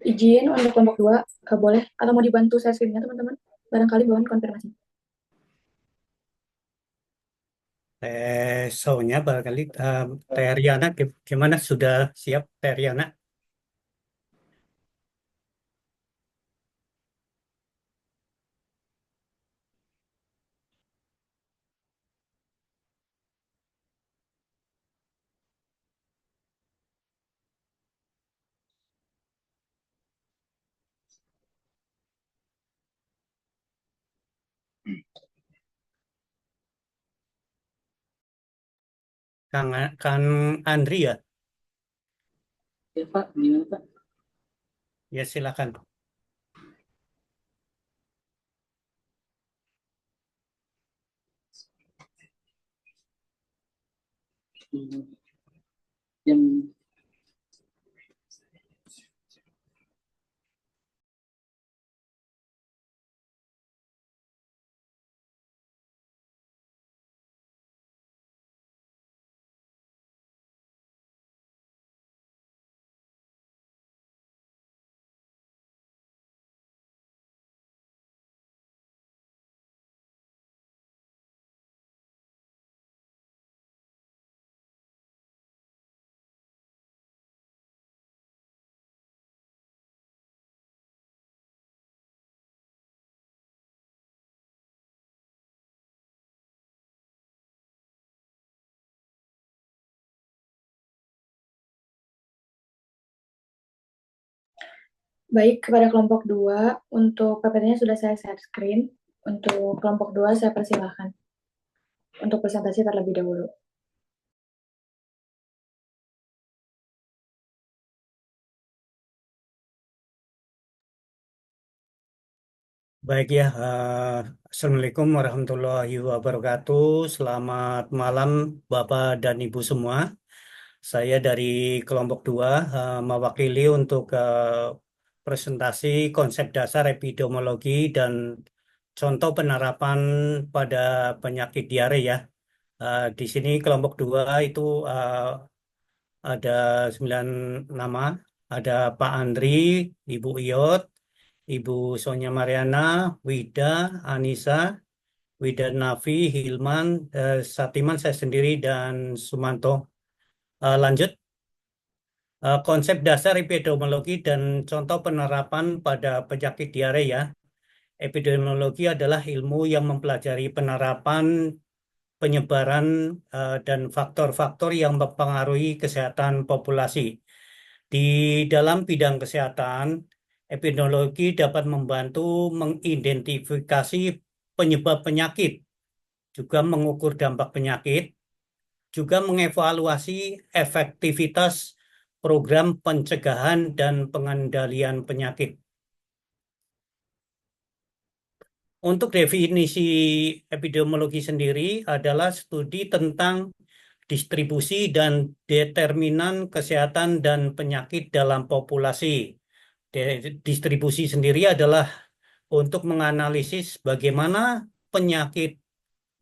Izin untuk kelompok 2, boleh atau mau dibantu saya screen-nya teman-teman? Barangkali mohon konfirmasi. Soalnya barangkali Teh Riana gimana sudah siap Teh Riana? Kang Andri ya? Ya Pak, gimana Pak? Ya silakan. Yang baik, kepada kelompok 2, untuk PPT-nya sudah saya share screen. Untuk kelompok 2, saya persilahkan untuk presentasi terlebih dahulu. Baik ya, Assalamualaikum warahmatullahi wabarakatuh. Selamat malam Bapak dan Ibu semua. Saya dari kelompok 2 mewakili untuk presentasi konsep dasar epidemiologi dan contoh penerapan pada penyakit diare ya. Di sini kelompok 2 itu ada 9 nama. Ada Pak Andri, Ibu Iyot, Ibu Sonia Mariana, Wida, Anissa, Wida Nafi, Hilman, Satiman, saya sendiri, dan Sumanto. Lanjut. Konsep dasar epidemiologi dan contoh penerapan pada penyakit diare ya. Epidemiologi adalah ilmu yang mempelajari penerapan, penyebaran, dan faktor-faktor yang mempengaruhi kesehatan populasi. Di dalam bidang kesehatan, epidemiologi dapat membantu mengidentifikasi penyebab penyakit, juga mengukur dampak penyakit, juga mengevaluasi efektivitas program pencegahan dan pengendalian penyakit. Untuk definisi epidemiologi sendiri adalah studi tentang distribusi dan determinan kesehatan dan penyakit dalam populasi. Distribusi sendiri adalah untuk menganalisis bagaimana penyakit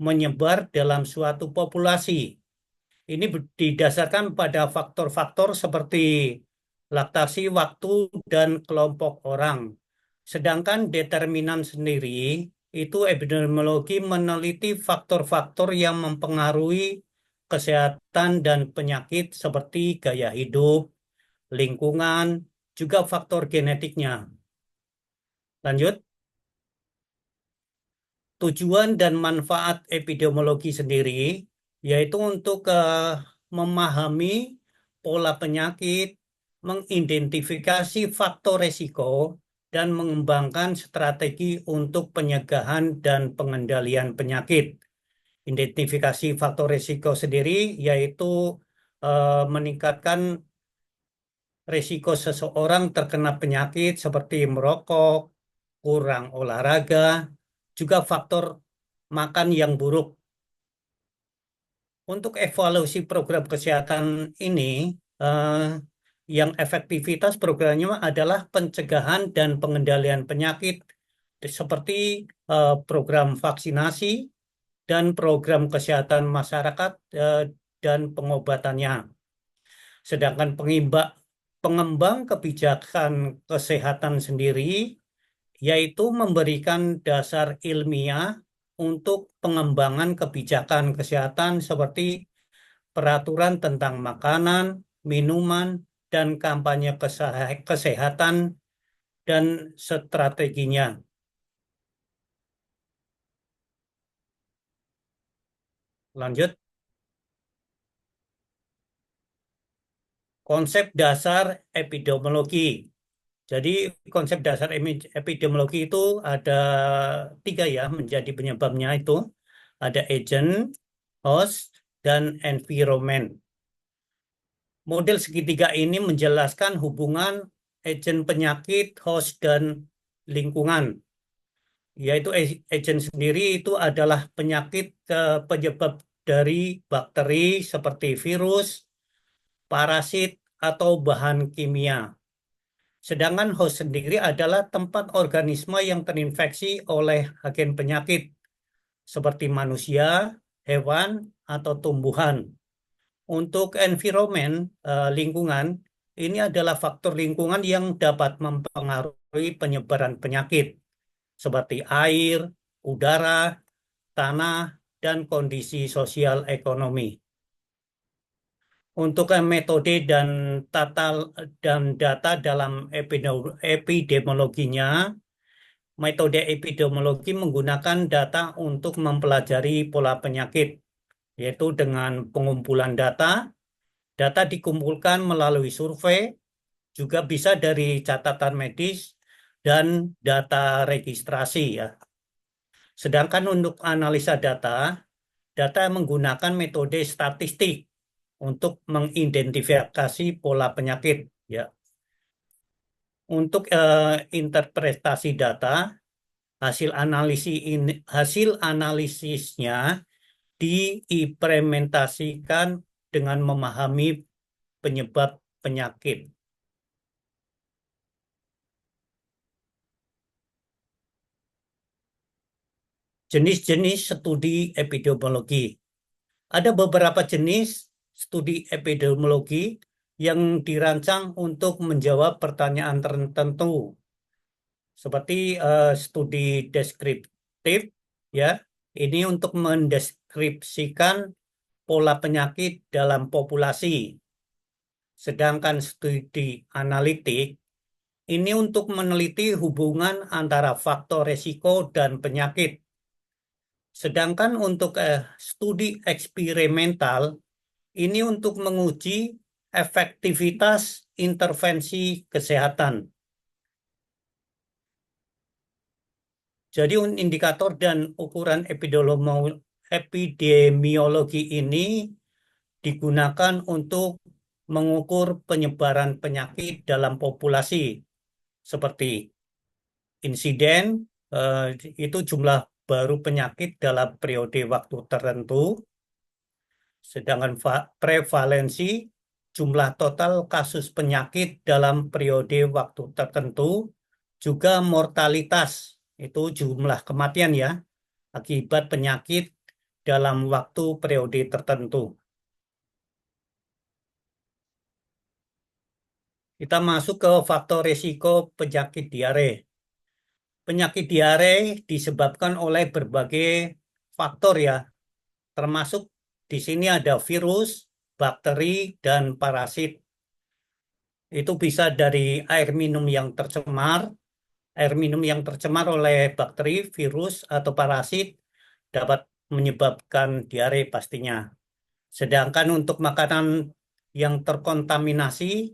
menyebar dalam suatu populasi. Ini didasarkan pada faktor-faktor seperti laktasi, waktu, dan kelompok orang. Sedangkan determinan sendiri itu epidemiologi meneliti faktor-faktor yang mempengaruhi kesehatan dan penyakit seperti gaya hidup, lingkungan, juga faktor genetiknya. Lanjut. Tujuan dan manfaat epidemiologi sendiri yaitu untuk memahami pola penyakit, mengidentifikasi faktor resiko, dan mengembangkan strategi untuk pencegahan dan pengendalian penyakit. Identifikasi faktor resiko sendiri yaitu meningkatkan risiko seseorang terkena penyakit seperti merokok, kurang olahraga, juga faktor makan yang buruk. Untuk evaluasi program kesehatan ini, eh, yang efektivitas programnya adalah pencegahan dan pengendalian penyakit seperti program vaksinasi dan program kesehatan masyarakat dan pengobatannya. Sedangkan pengembang kebijakan kesehatan sendiri yaitu memberikan dasar ilmiah untuk pengembangan kebijakan kesehatan seperti peraturan tentang makanan, minuman, dan kampanye kesehatan dan strateginya. Lanjut, konsep dasar epidemiologi. Jadi konsep dasar epidemiologi itu ada tiga ya menjadi penyebabnya itu. Ada agent, host, dan environment. Model segitiga ini menjelaskan hubungan agen penyakit, host, dan lingkungan. Yaitu agen sendiri itu adalah penyakit penyebab dari bakteri seperti virus, parasit, atau bahan kimia. Sedangkan host sendiri adalah tempat organisme yang terinfeksi oleh agen penyakit seperti manusia, hewan, atau tumbuhan. Untuk environment, lingkungan, ini adalah faktor lingkungan yang dapat mempengaruhi penyebaran penyakit seperti air, udara, tanah, dan kondisi sosial ekonomi. Untuk metode dan data dalam epidemiologinya, metode epidemiologi menggunakan data untuk mempelajari pola penyakit, yaitu dengan pengumpulan data. Data dikumpulkan melalui survei, juga bisa dari catatan medis dan data registrasi ya. Sedangkan untuk analisa data, data menggunakan metode statistik untuk mengidentifikasi pola penyakit ya. Untuk interpretasi data, hasil analisisnya diimplementasikan dengan memahami penyebab penyakit. Jenis-jenis studi epidemiologi. Ada beberapa jenis studi epidemiologi yang dirancang untuk menjawab pertanyaan tertentu, seperti studi deskriptif, ya. Ini untuk mendeskripsikan pola penyakit dalam populasi. Sedangkan studi analitik ini untuk meneliti hubungan antara faktor resiko dan penyakit. Sedangkan untuk studi eksperimental ini untuk menguji efektivitas intervensi kesehatan. Jadi indikator dan ukuran epidemiologi ini digunakan untuk mengukur penyebaran penyakit dalam populasi seperti insiden, itu jumlah baru penyakit dalam periode waktu tertentu. Sedangkan prevalensi, jumlah total kasus penyakit dalam periode waktu tertentu, juga mortalitas, itu jumlah kematian ya, akibat penyakit dalam waktu periode tertentu. Kita masuk ke faktor risiko penyakit diare. Penyakit diare disebabkan oleh berbagai faktor ya, termasuk di sini ada virus, bakteri, dan parasit. Itu bisa dari air minum yang tercemar. Air minum yang tercemar oleh bakteri, virus, atau parasit dapat menyebabkan diare pastinya. Sedangkan untuk makanan yang terkontaminasi,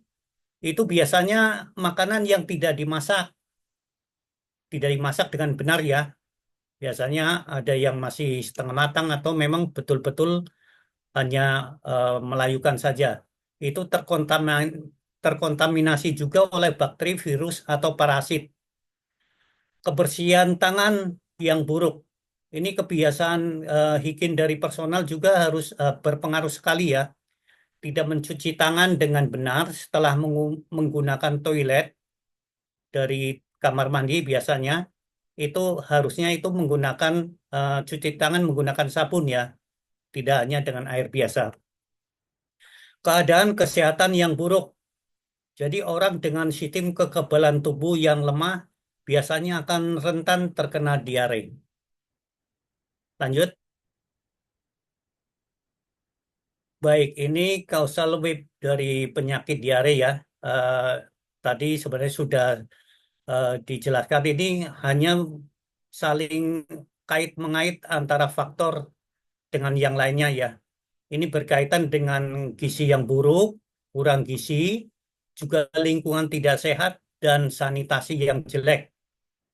itu biasanya makanan yang tidak dimasak dengan benar ya. Biasanya ada yang masih setengah matang atau memang betul-betul hanya melayukan saja. Itu terkontaminasi juga oleh bakteri, virus, atau parasit. Kebersihan tangan yang buruk. Ini kebiasaan higien dari personal juga harus berpengaruh sekali ya. Tidak mencuci tangan dengan benar setelah menggunakan toilet dari kamar mandi biasanya. Itu harusnya itu menggunakan cuci tangan menggunakan sabun ya, tidak hanya dengan air biasa. Keadaan kesehatan yang buruk. Jadi orang dengan sistem kekebalan tubuh yang lemah biasanya akan rentan terkena diare. Lanjut. Baik, ini causal web dari penyakit diare ya. Eh, Tadi sebenarnya sudah dijelaskan ini hanya saling kait-mengait antara faktor dengan yang lainnya ya. Ini berkaitan dengan gizi yang buruk, kurang gizi, juga lingkungan tidak sehat dan sanitasi yang jelek.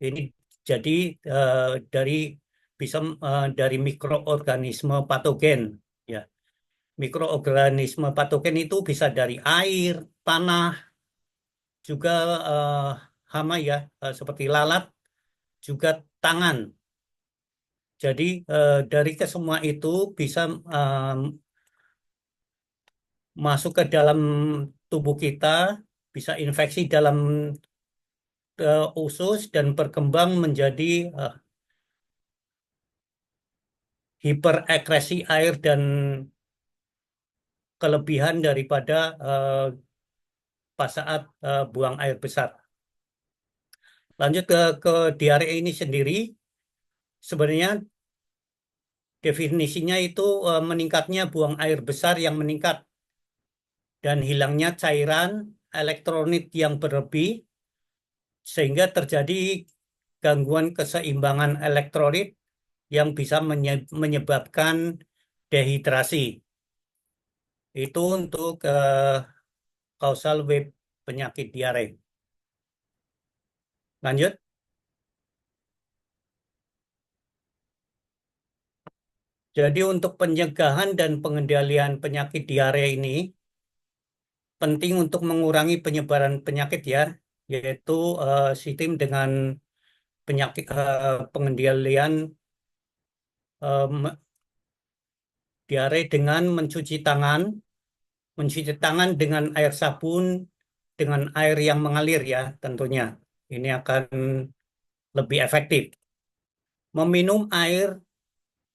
Ini jadi eh, dari bisa dari mikroorganisme patogen ya. Mikroorganisme patogen itu bisa dari air, tanah, juga eh, hama ya, seperti lalat, juga tangan. Jadi dari kesemua itu bisa masuk ke dalam tubuh kita, bisa infeksi dalam usus dan berkembang menjadi hiperekresi air dan kelebihan daripada pas saat buang air besar. Lanjut ke diare ini sendiri, sebenarnya definisinya itu meningkatnya buang air besar yang meningkat dan hilangnya cairan elektrolit yang berlebih sehingga terjadi gangguan keseimbangan elektrolit yang bisa menyebabkan dehidrasi. Itu untuk causal web penyakit diare. Lanjut. Jadi untuk pencegahan dan pengendalian penyakit diare ini penting untuk mengurangi penyebaran penyakit ya, yaitu sistem dengan penyakit pengendalian diare dengan mencuci tangan dengan air sabun, dengan air yang mengalir ya tentunya. Ini akan lebih efektif. Meminum air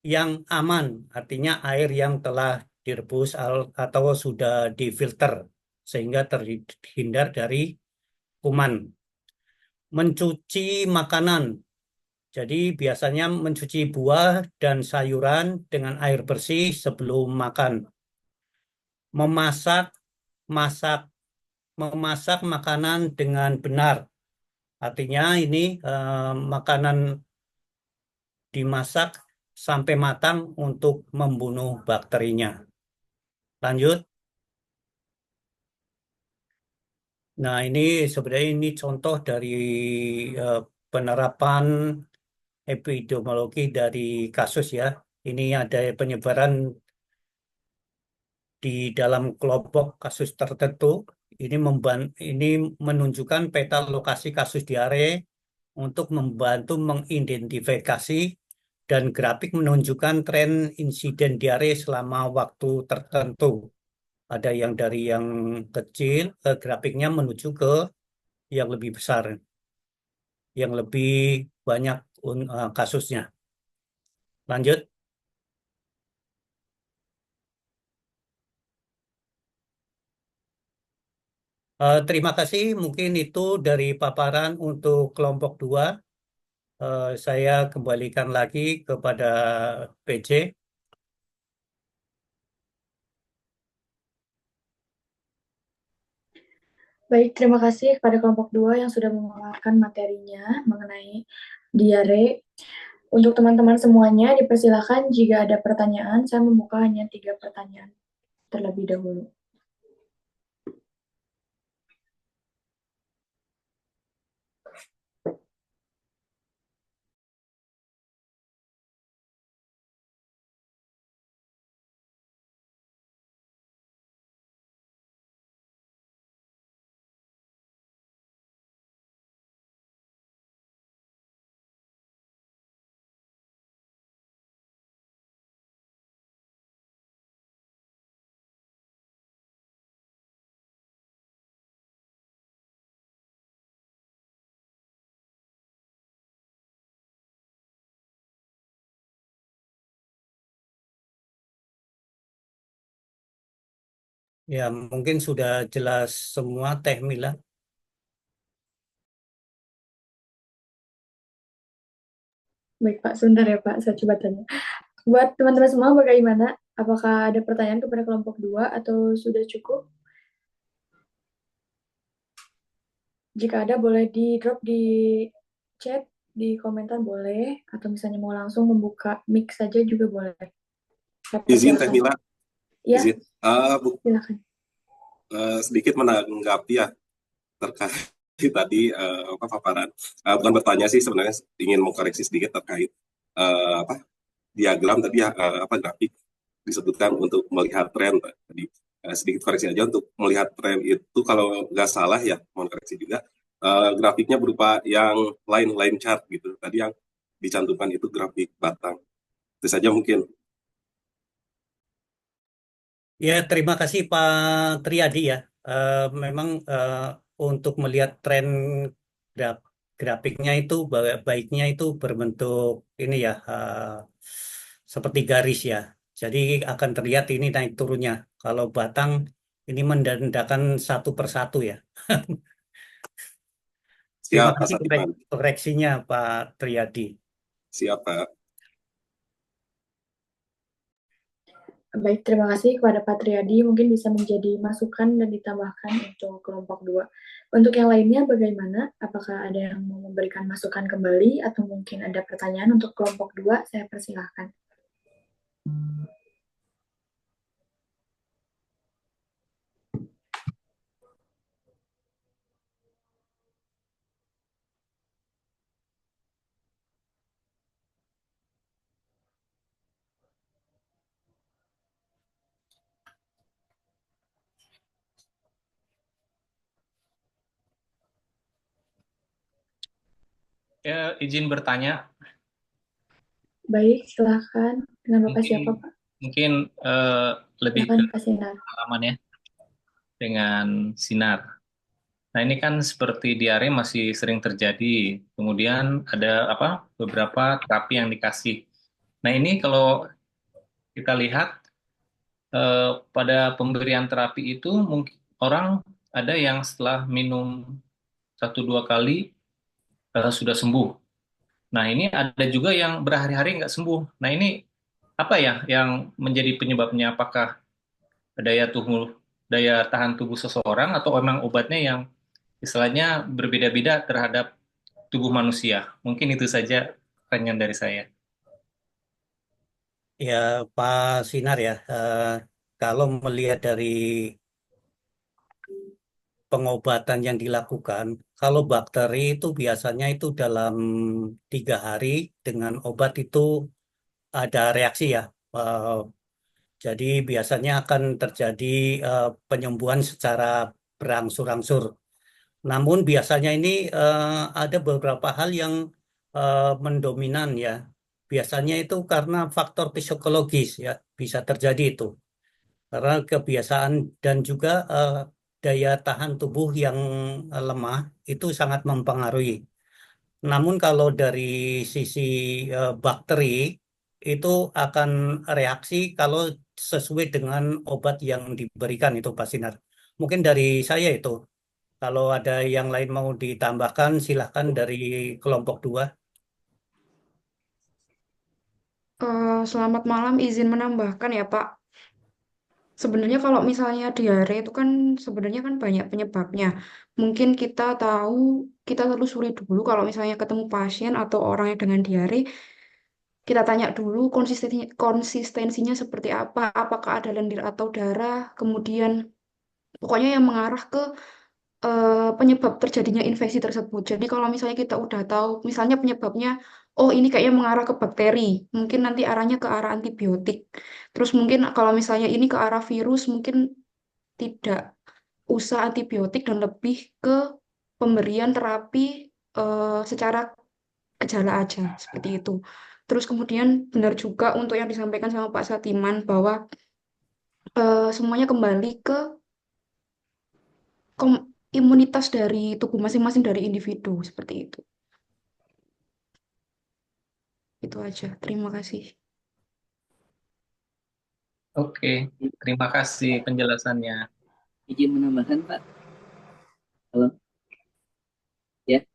yang aman, artinya air yang telah direbus atau sudah difilter sehingga terhindar dari kuman. Mencuci makanan, jadi biasanya mencuci buah dan sayuran dengan air bersih sebelum makan. Memasak, masak, memasak makanan dengan benar. Artinya ini makanan dimasak sampai matang untuk membunuh bakterinya. Lanjut. Nah, ini sebenarnya ini contoh dari eh, penerapan epidemiologi dari kasus ya. Ini ada penyebaran di dalam kelompok kasus tertentu. Ini menunjukkan peta lokasi kasus diare untuk membantu mengidentifikasi dan grafik menunjukkan tren insiden diare selama waktu tertentu. Ada yang dari yang kecil, grafiknya menuju ke yang lebih besar, yang lebih banyak kasusnya. Lanjut. Terima kasih. Mungkin itu dari paparan untuk kelompok 2. Saya kembalikan lagi kepada PJ. Baik, terima kasih kepada kelompok 2 yang sudah memaparkan materinya mengenai diare. Untuk teman-teman semuanya, dipersilakan jika ada pertanyaan, saya membuka hanya 3 pertanyaan terlebih dahulu. Ya, mungkin sudah jelas semua Teh Mila. Baik Pak, sebentar ya Pak, saya coba tanya. Buat teman-teman semua bagaimana? Apakah ada pertanyaan kepada kelompok 2 atau sudah cukup? Jika ada boleh di drop di chat, di komentar boleh, atau misalnya mau langsung membuka mic saja juga boleh. Saya Izin Teh persilahkan. Mila, Ya, izin. silakan. Sedikit menanggapi ya terkait tadi apa paparan. Bukan bertanya sih sebenarnya ingin mengkoreksi sedikit terkait apa diagram tadi ya apa grafik disebutkan untuk melihat tren tadi. Sedikit koreksi aja untuk melihat tren itu kalau nggak salah ya mohon koreksi juga grafiknya berupa yang line chart gitu. Tadi yang dicantumkan itu grafik batang. Itu saja mungkin. Ya, terima kasih Pak Triadi ya. Memang untuk melihat tren graf- grafiknya itu baiknya itu berbentuk ini ya, seperti garis ya. Jadi akan terlihat ini naik turunnya. Kalau batang ini menandakan satu persatu ya. Terima Siap Pak kasih Satiman. koreksinya Pak Triadi. Siap Pak. Baik, terima kasih kepada Pak Triadi. Mungkin bisa menjadi masukan dan ditambahkan untuk kelompok 2. Untuk yang lainnya bagaimana? Apakah ada yang mau memberikan masukan kembali atau mungkin ada pertanyaan untuk kelompok 2? Saya persilahkan. Ya, izin bertanya, Baik, silahkan. Dengan Bapak mungkin siapa, Pak? mungkin eh, lebih Silahkan ke Pak Sinar. pengalaman ya dengan sinar. Nah, ini kan seperti diare masih sering terjadi. Kemudian ada apa? Beberapa terapi yang dikasih. Nah, ini kalau kita lihat pada pemberian terapi itu mungkin orang ada yang setelah minum satu dua kali sudah sembuh. Nah, ini ada juga yang berhari-hari nggak sembuh. Nah, ini apa ya yang menjadi penyebabnya? Apakah daya tubuh daya tahan tubuh seseorang atau memang obatnya yang istilahnya berbeda-beda terhadap tubuh manusia? Mungkin itu saja pertanyaan dari saya. Ya, Pak Sinar ya, kalau melihat dari pengobatan yang dilakukan, kalau bakteri itu biasanya itu dalam 3 hari dengan obat itu ada reaksi ya. Eh, jadi biasanya akan terjadi penyembuhan secara berangsur-angsur. Namun biasanya ini ada beberapa hal yang mendominan ya. Biasanya itu karena faktor psikologis ya, bisa terjadi itu. Karena kebiasaan dan juga daya tahan tubuh yang lemah itu sangat mempengaruhi. Namun kalau dari sisi bakteri itu akan reaksi kalau sesuai dengan obat yang diberikan itu Pak Sinar. Mungkin dari saya itu. Kalau ada yang lain mau ditambahkan silahkan dari kelompok 2. Selamat malam, izin menambahkan ya Pak. Sebenarnya kalau misalnya diare itu kan sebenarnya kan banyak penyebabnya. Mungkin kita telusuri dulu kalau misalnya ketemu pasien atau orang yang dengan diare, kita tanya dulu konsistensinya seperti apa, apakah ada lendir atau darah, kemudian pokoknya yang mengarah ke penyebab terjadinya infeksi tersebut. Jadi kalau misalnya kita udah tahu, misalnya penyebabnya, oh ini kayaknya mengarah ke bakteri, mungkin nanti arahnya ke arah antibiotik. Terus mungkin kalau misalnya ini ke arah virus, mungkin tidak usah antibiotik dan lebih ke pemberian terapi secara gejala aja, seperti itu. Terus kemudian benar juga untuk yang disampaikan sama Pak Satiman bahwa semuanya kembali ke imunitas dari tubuh masing-masing dari individu seperti itu. Itu aja. Terima kasih. Oke, terima kasih penjelasannya. Izin menambahkan Pak. Halo. Ya,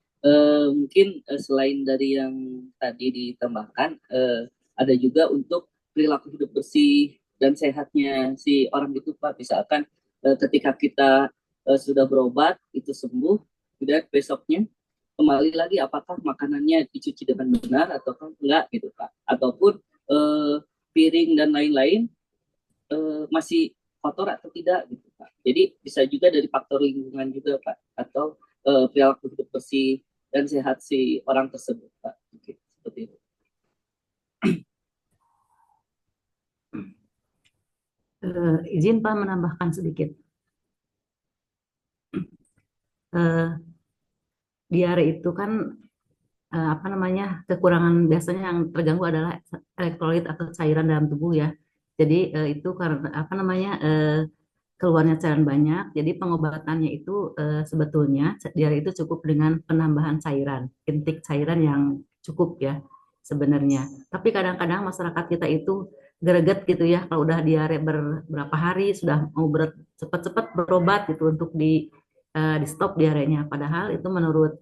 mungkin selain dari yang tadi ditambahkan, ada juga untuk perilaku hidup bersih dan sehatnya si orang itu Pak. Misalkan ketika kita sudah berobat itu sembuh, kemudian besoknya kembali lagi apakah makanannya dicuci dengan benar atau enggak gitu Pak, ataupun piring dan lain-lain masih kotor atau tidak gitu Pak. Jadi bisa juga dari faktor lingkungan juga Pak, atau perilaku hidup bersih dan sehat si orang tersebut Pak. Oke, seperti itu. Izin Pak menambahkan sedikit. Diare itu kan apa namanya, kekurangan biasanya yang terganggu adalah elektrolit atau cairan dalam tubuh ya. Jadi itu karena apa namanya, keluarnya cairan banyak. Jadi pengobatannya itu sebetulnya diare itu cukup dengan penambahan cairan, intake cairan yang cukup ya sebenarnya. Tapi kadang-kadang masyarakat kita itu greget gitu ya, kalau udah diare berapa hari sudah mau cepat-cepat berobat gitu untuk di stop diarenya. Padahal itu menurut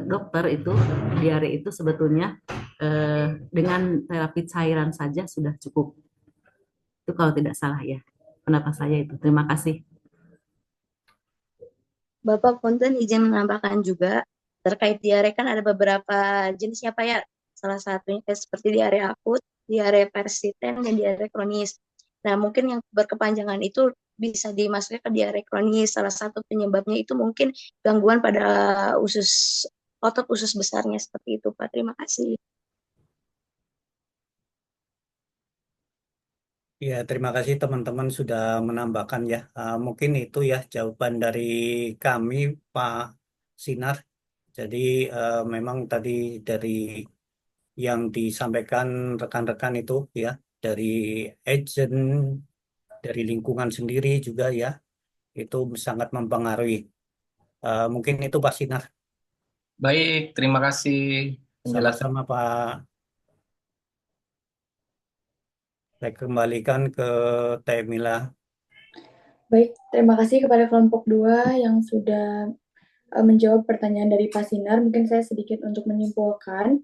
dokter itu diare itu sebetulnya dengan terapi cairan saja sudah cukup. Itu kalau tidak salah ya. Pendapat saya itu. Terima kasih. Bapak Punten izin menambahkan juga terkait diare kan ada beberapa jenisnya Pak ya. Salah satunya seperti diare akut, diare persisten, dan diare kronis. Nah, mungkin yang berkepanjangan itu bisa dimasukkan ke diare kronis. Salah satu penyebabnya itu mungkin gangguan pada otot usus besarnya seperti itu Pak. Terima kasih. Ya, terima kasih teman-teman sudah menambahkan ya. Mungkin itu ya jawaban dari kami, Pak Sinar. Jadi memang tadi dari yang disampaikan rekan-rekan itu ya, dari agent, dari lingkungan sendiri juga ya, itu sangat mempengaruhi. Mungkin itu Pak Sinar. Baik, terima kasih penjelasan. Sama-sama Pak. Saya kembalikan ke Temila. Baik, terima kasih kepada kelompok 2 yang sudah menjawab pertanyaan dari Pak Sinar. Mungkin saya sedikit untuk menyimpulkan.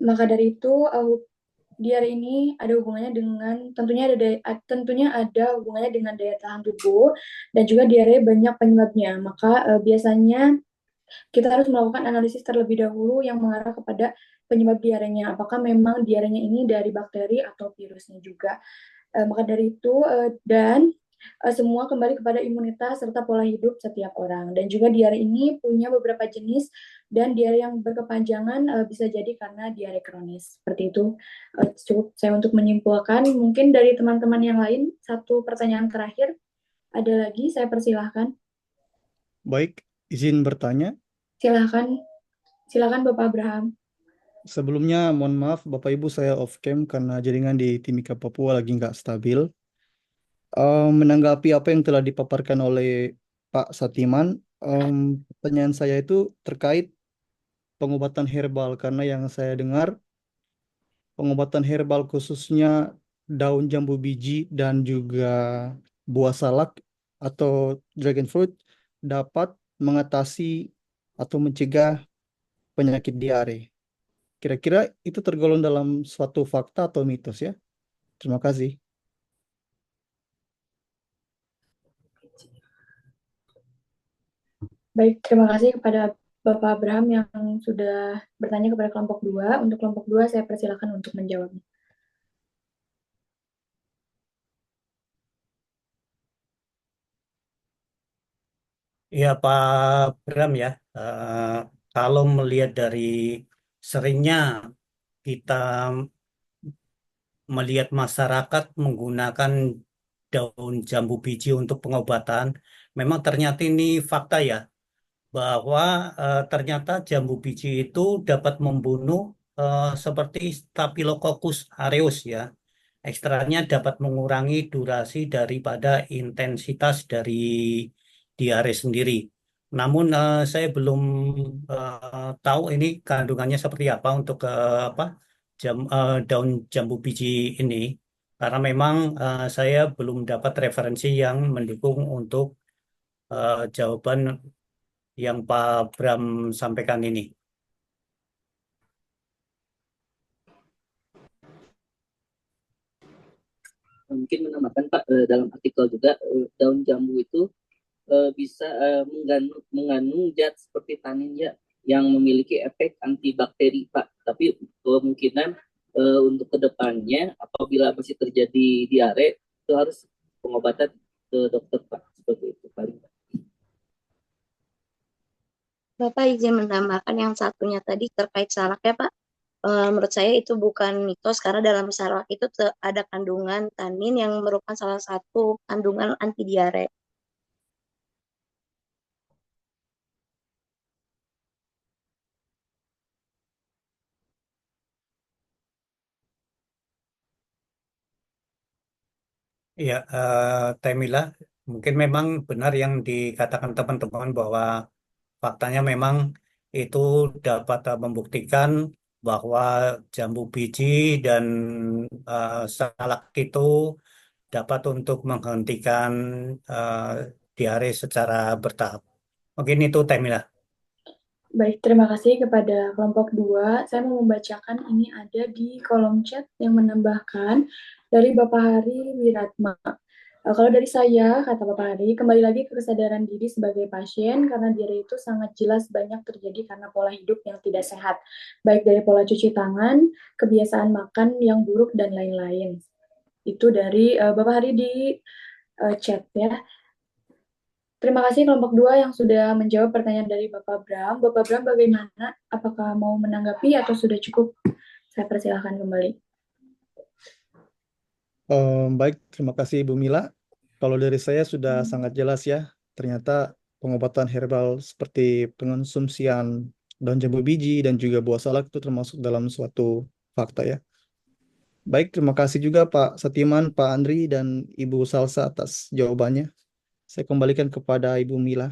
Maka dari itu, diare ini ada hubungannya dengan tentunya ada hubungannya dengan daya tahan tubuh dan juga diare banyak penyebabnya. Maka biasanya kita harus melakukan analisis terlebih dahulu yang mengarah kepada penyebab diarenya. Apakah memang diarenya ini dari bakteri atau virusnya juga. Maka dari itu dan semua kembali kepada imunitas serta pola hidup setiap orang. Dan juga diare ini punya beberapa jenis dan diare yang berkepanjangan bisa jadi karena diare kronis. Seperti itu cukup saya untuk menyimpulkan. Mungkin dari teman-teman yang lain, satu pertanyaan terakhir. Ada lagi, saya persilahkan. Baik, izin bertanya. Silakan Bapak Abraham. Sebelumnya, mohon maaf Bapak Ibu, saya off cam karena jaringan di Timika Papua lagi nggak stabil. Menanggapi apa yang telah dipaparkan oleh Pak Satiman, pertanyaan saya itu terkait pengobatan herbal, karena yang saya dengar pengobatan herbal khususnya daun jambu biji dan juga buah salak atau dragon fruit dapat mengatasi atau mencegah penyakit diare. Kira-kira itu tergolong dalam suatu fakta atau mitos ya? Terima kasih. Baik, terima kasih kepada Bapak Abraham yang sudah bertanya kepada kelompok 2. Untuk kelompok 2, saya persilakan untuk menjawabnya. Ya Pak Bram ya, kalau melihat dari seringnya kita melihat masyarakat menggunakan daun jambu biji untuk pengobatan, memang ternyata ini fakta ya, bahwa ternyata jambu biji itu dapat membunuh seperti Staphylococcus aureus ya. Ekstraknya dapat mengurangi durasi daripada intensitas dari diare sendiri. Namun saya belum tahu ini kandungannya seperti apa untuk daun jambu biji ini. Karena memang saya belum dapat referensi yang mendukung untuk jawaban yang Pak Bram sampaikan ini. Mungkin menambahkan Pak, dalam artikel juga daun jambu itu bisa mengandung zat seperti tanin ya, yang memiliki efek antibakteri Pak. Tapi kemungkinan untuk kedepannya apabila masih terjadi diare itu harus pengobatan ke dokter Pak, seperti itu paling. Bapak izin menambahkan yang satunya tadi terkait salak ya Pak. Menurut saya itu bukan mitos karena dalam salak itu ada kandungan tanin yang merupakan salah satu kandungan anti diare. Ya, Temila, mungkin memang benar yang dikatakan teman-teman bahwa faktanya memang itu dapat membuktikan bahwa jambu biji dan salak itu dapat untuk menghentikan eh, diare secara bertahap. Mungkin itu Temila. Baik, terima kasih kepada kelompok 2. Saya mau membacakan ini ada di kolom chat yang menambahkan dari Bapak Hari Wiratma. Kalau dari saya, kata Bapak Hari, kembali lagi ke kesadaran diri sebagai pasien, karena diare itu sangat jelas banyak terjadi karena pola hidup yang tidak sehat, baik dari pola cuci tangan, kebiasaan makan yang buruk, dan lain-lain. Itu dari Bapak Hari di chat ya. Terima kasih kelompok 2 yang sudah menjawab pertanyaan dari Bapak Bram. Bapak Bram bagaimana? Apakah mau menanggapi atau sudah cukup? Saya persilahkan kembali. Baik, terima kasih Ibu Mila. Kalau dari saya sudah sangat jelas ya. Ternyata pengobatan herbal seperti pengonsumsian daun jambu biji dan juga buah salak itu termasuk dalam suatu fakta ya. Baik, terima kasih juga Pak Satiman, Pak Andri, dan Ibu Salsa atas jawabannya. Saya kembalikan kepada Ibu Mila.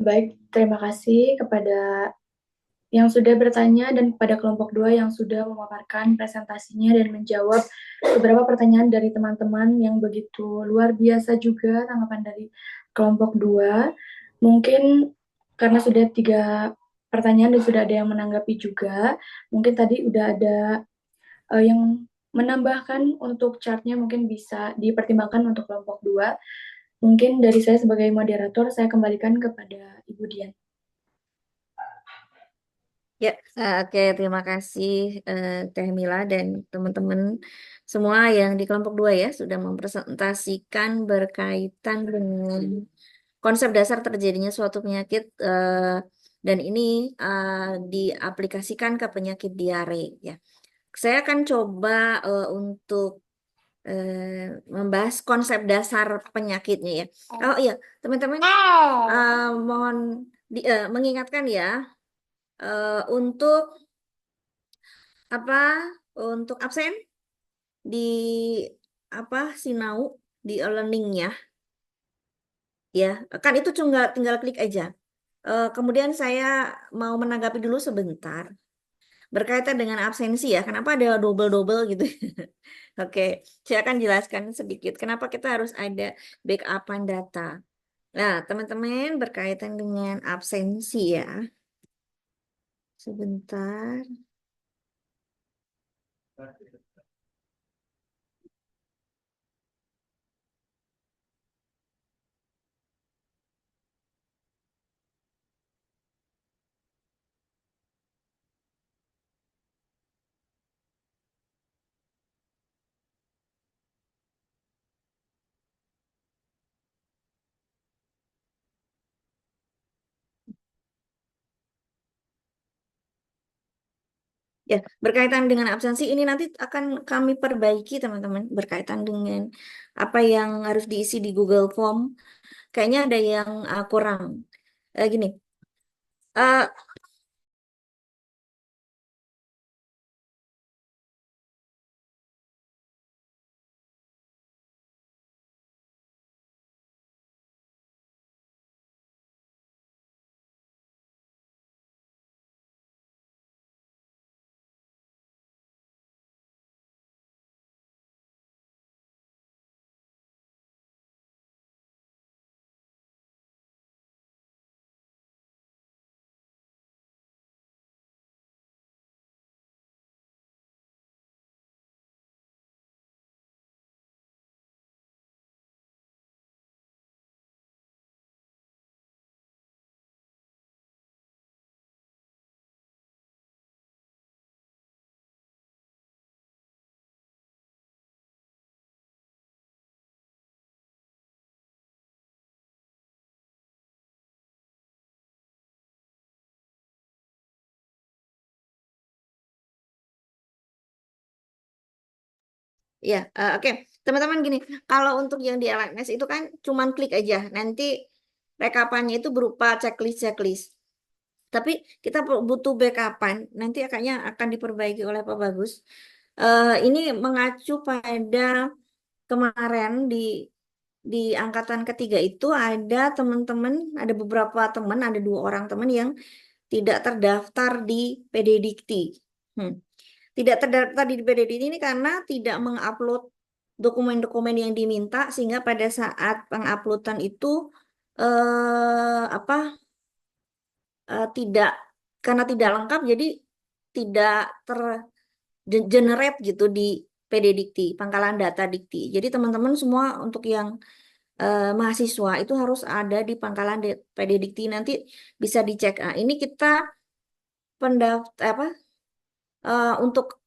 Baik, terima kasih kepada yang sudah bertanya dan kepada kelompok 2 yang sudah memaparkan presentasinya dan menjawab beberapa pertanyaan dari teman-teman yang begitu luar biasa juga tanggapan dari kelompok 2. Mungkin karena sudah 3 pertanyaan dan sudah ada yang menanggapi juga, mungkin tadi udah ada yang menambahkan untuk chartnya mungkin bisa dipertimbangkan untuk kelompok 2. Mungkin dari saya sebagai moderator, saya kembalikan kepada Ibu Dian. Ya, oke, terima kasih Teh Mila dan teman-teman semua yang di kelompok 2 ya sudah mempresentasikan berkaitan dengan konsep dasar terjadinya suatu penyakit dan ini diaplikasikan ke penyakit diare ya. Saya akan coba untuk membahas konsep dasar penyakitnya ya. Oh iya, teman-teman mohon mengingatkan ya untuk apa untuk absen di Sinau di e-learningnya ya, kan itu tinggal klik aja. Kemudian saya mau menanggapi dulu sebentar berkaitan dengan absensi ya, kenapa ada double-double gitu. Oke, saya akan jelaskan sedikit kenapa kita harus ada backupan data. Nah, teman-teman berkaitan dengan absensi ya. Sebentar. Ya, berkaitan dengan absensi ini nanti akan kami perbaiki teman-teman berkaitan dengan apa yang harus diisi di Google Form. Kayaknya ada yang kurang. Gini, uh, Ya, oke. Teman-teman gini, kalau untuk yang di LMS itu kan cuman klik aja. Nanti rekapannya itu berupa checklist-checklist. Tapi kita butuh backupan. Nanti akan diperbaiki oleh Pak Bagus. Ini mengacu pada kemarin di angkatan ketiga itu ada teman-teman, ada beberapa teman, ada 2 orang teman yang tidak terdaftar di PD Dikti. Tidak terdaftar di PD Dikti ini karena tidak mengupload dokumen-dokumen yang diminta, sehingga pada saat penguploadan itu tidak, karena tidak lengkap, jadi tidak tergenerate gitu di PD Dikti, pangkalan data Dikti. Jadi teman-teman semua untuk yang mahasiswa itu harus ada di pangkalan PD Dikti, nanti bisa dicek. Nah, ini kita untuk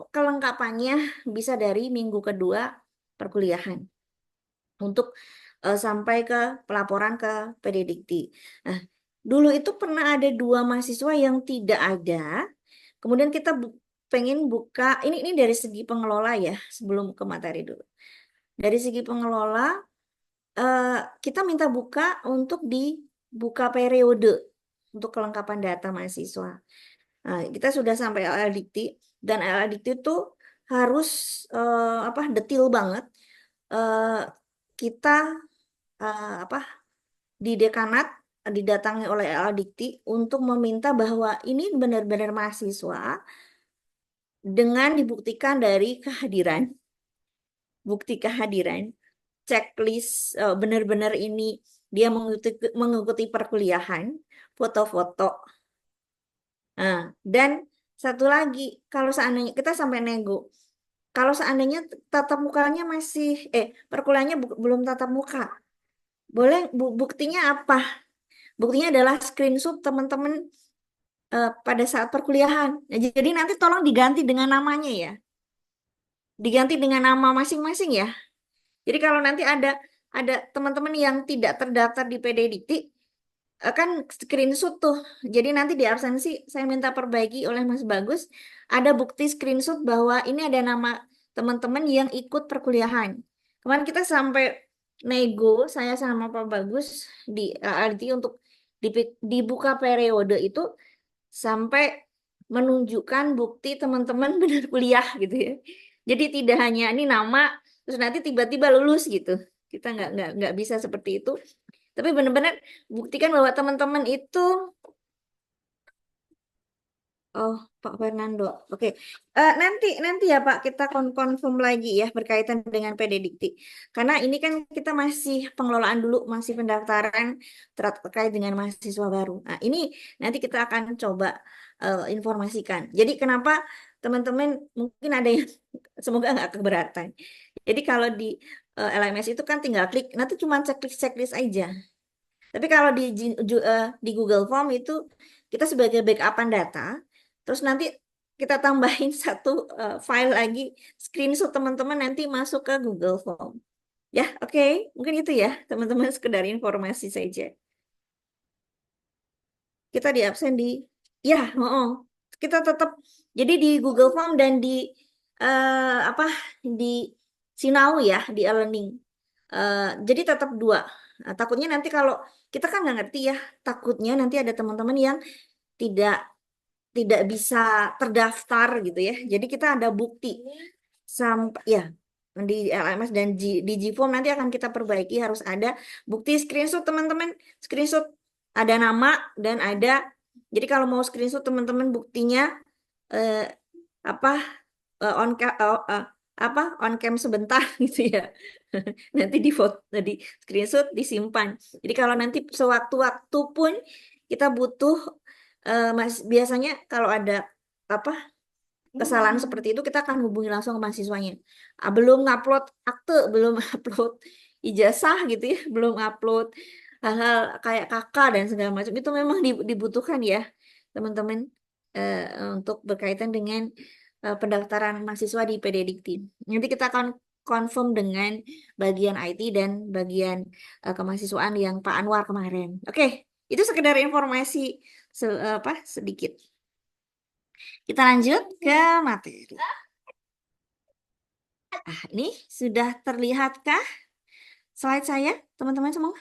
kelengkapannya bisa dari minggu kedua perkuliahan untuk sampai ke pelaporan ke PD Dikti. Nah, dulu itu pernah ada 2 mahasiswa yang tidak ada. Kemudian kita pengen buka, ini dari segi pengelola ya, sebelum ke materi dulu. Dari segi pengelola, kita minta buka untuk dibuka periode untuk kelengkapan data mahasiswa. Nah, kita sudah sampai LL Dikti, dan LL Dikti itu harus detail banget. Kita di dekanat didatangi oleh LL Dikti untuk meminta bahwa ini benar-benar mahasiswa dengan dibuktikan dari kehadiran, bukti kehadiran, checklist benar-benar ini dia mengikuti perkuliahan, foto-foto. Nah, dan satu lagi, kalau seandainya kita sampai nego, kalau seandainya tatap mukanya masih, perkuliahannya belum tatap muka, boleh buktinya apa? Buktinya adalah screenshot teman-teman pada saat perkuliahan. Nah, jadi nanti tolong diganti dengan namanya ya, diganti dengan nama masing-masing ya. Jadi kalau nanti ada teman-teman yang tidak terdaftar di PD Dikti, kan screenshot tuh. Jadi nanti di absensi saya minta perbaiki oleh Mas Bagus, ada bukti screenshot bahwa ini ada nama teman-teman yang ikut perkuliahan. Kemarin kita sampai nego, saya sama Pak Bagus di LRT untuk dibuka periode itu sampai menunjukkan bukti teman-teman benar kuliah gitu ya. Jadi tidak hanya ini nama terus nanti tiba-tiba lulus gitu. Kita nggak bisa seperti itu. Tapi benar-benar buktikan bahwa teman-teman itu, oh Pak Fernando, oke. Nanti ya Pak kita confirm lagi ya berkaitan dengan PD Dikti. Karena ini kan kita masih pengelolaan dulu, masih pendaftaran terkait dengan mahasiswa baru. Nah ini nanti kita akan coba informasikan. Jadi kenapa teman-teman mungkin ada yang semoga nggak keberatan. Jadi kalau di LMS itu kan tinggal klik, nanti cuma checklist aja. Tapi kalau di Google Form itu kita sebagai backupan data, terus nanti kita tambahin satu file lagi, screenshot teman-teman nanti masuk ke Google Form. Ya, oke. Mungkin itu ya, teman-teman, sekedar informasi saja. Kita di absen ya, kita tetap, jadi di Google Form dan di di Sinau ya, di e-learning. Jadi tetap 2. Nah, takutnya nanti kalau kita kan nggak ngerti ya, takutnya nanti ada teman-teman yang tidak bisa terdaftar gitu ya. Jadi kita ada bukti sampai ya di LMS dan di Gform nanti akan kita perbaiki, harus ada bukti screenshot teman-teman, screenshot ada nama dan ada. Jadi kalau mau screenshot teman-teman buktinya on cam sebentar gitu ya. Nanti di foto, di screenshot, disimpan. Jadi kalau nanti sewaktu-waktu pun kita butuh biasanya kalau ada kesalahan seperti itu kita akan hubungi langsung ke mahasiswanya. Belum ngupload akte, belum upload ijazah gitu ya, belum upload hal-hal kayak KK dan segala macam, itu memang dibutuhkan ya teman-teman untuk berkaitan dengan pendaftaran mahasiswa di PD Dikti. Nanti kita akan confirm dengan bagian IT dan bagian kemahasiswaan yang Pak Anwar kemarin. Oke, itu sekedar informasi sedikit. Kita lanjut ke materi. Ini sudah terlihatkah slide saya, teman-teman semua?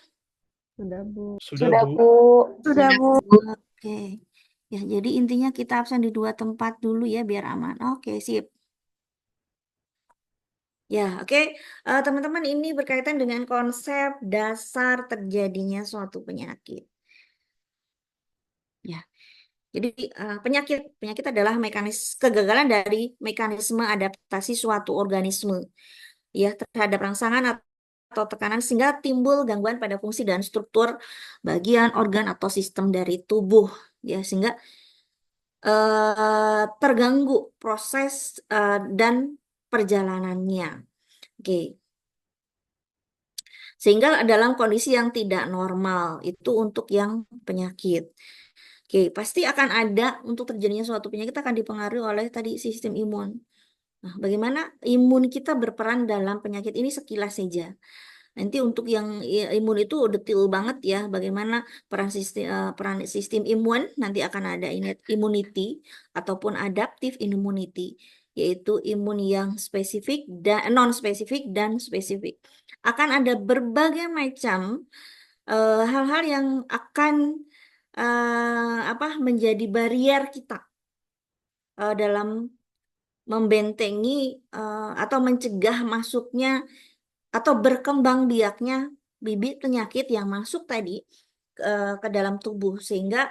Sudah, Bu. Sudah, Sudah, Bu. Bu. Sudah, Bu. Oke. Ya, jadi intinya kita absen di 2 tempat dulu ya biar aman. Oke, sip. Ya, oke. Teman-teman, ini berkaitan dengan konsep dasar terjadinya suatu penyakit. Ya. Jadi penyakit adalah kegagalan dari mekanisme adaptasi suatu organisme ya terhadap rangsangan atau tekanan sehingga timbul gangguan pada fungsi dan struktur bagian organ atau sistem dari tubuh ya sehingga terganggu proses dan perjalanannya. Oke. Sehingga dalam kondisi yang tidak normal itu untuk yang penyakit. Oke, pasti akan ada untuk terjadinya suatu penyakit akan dipengaruhi oleh tadi sistem imun. Nah, bagaimana imun kita berperan dalam penyakit ini sekilas saja. Nanti untuk yang imun itu detail banget ya, bagaimana peran sistem imun nanti akan ada immunity ataupun adaptive immunity, yaitu imun yang spesifik dan non spesifik dan spesifik. Akan ada berbagai macam hal-hal yang akan menjadi barier kita dalam membentengi atau mencegah masuknya atau berkembang biaknya bibit penyakit yang masuk tadi ke dalam tubuh sehingga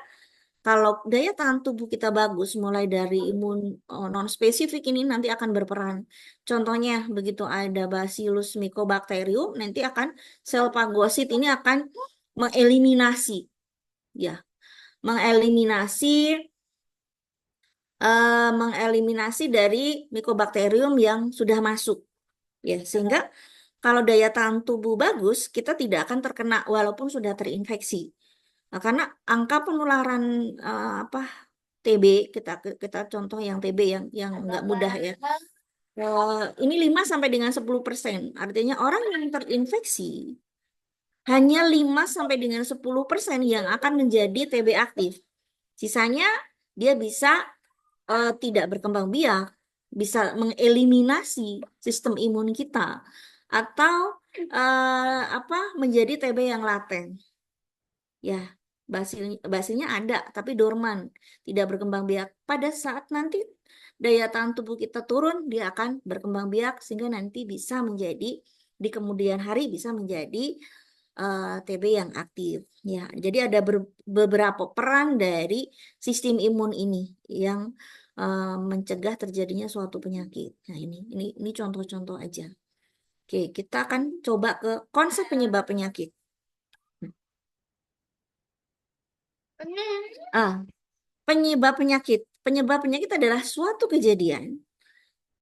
kalau daya tahan tubuh kita bagus mulai dari imun non spesifik ini nanti akan berperan. Contohnya begitu ada Bacillus mycobacterium nanti akan sel fagosit ini akan mengeliminasi ya mengeliminasi dari mycobacterium yang sudah masuk ya sehingga kalau daya tahan tubuh bagus kita tidak akan terkena walaupun sudah terinfeksi. Nah, karena angka penularan TB kita contoh yang TB yang nggak mudah ya. Ini 5 sampai dengan 10%. Artinya orang yang terinfeksi hanya 5 sampai dengan 10% yang akan menjadi TB aktif. Sisanya dia bisa tidak berkembang biak, bisa mengeliminasi sistem imun kita atau menjadi TB yang laten. Ya, basilnya ada tapi dorman, tidak berkembang biak. Pada saat nanti daya tahan tubuh kita turun, dia akan berkembang biak sehingga nanti bisa menjadi di kemudian hari bisa menjadi TB yang aktif. Ya, jadi ada beberapa peran dari sistem imun ini yang mencegah terjadinya suatu penyakit. Nah, ini contoh-contoh aja. Oke, kita akan coba ke konsep penyebab penyakit. Penyebab penyakit. Penyebab penyakit adalah suatu kejadian,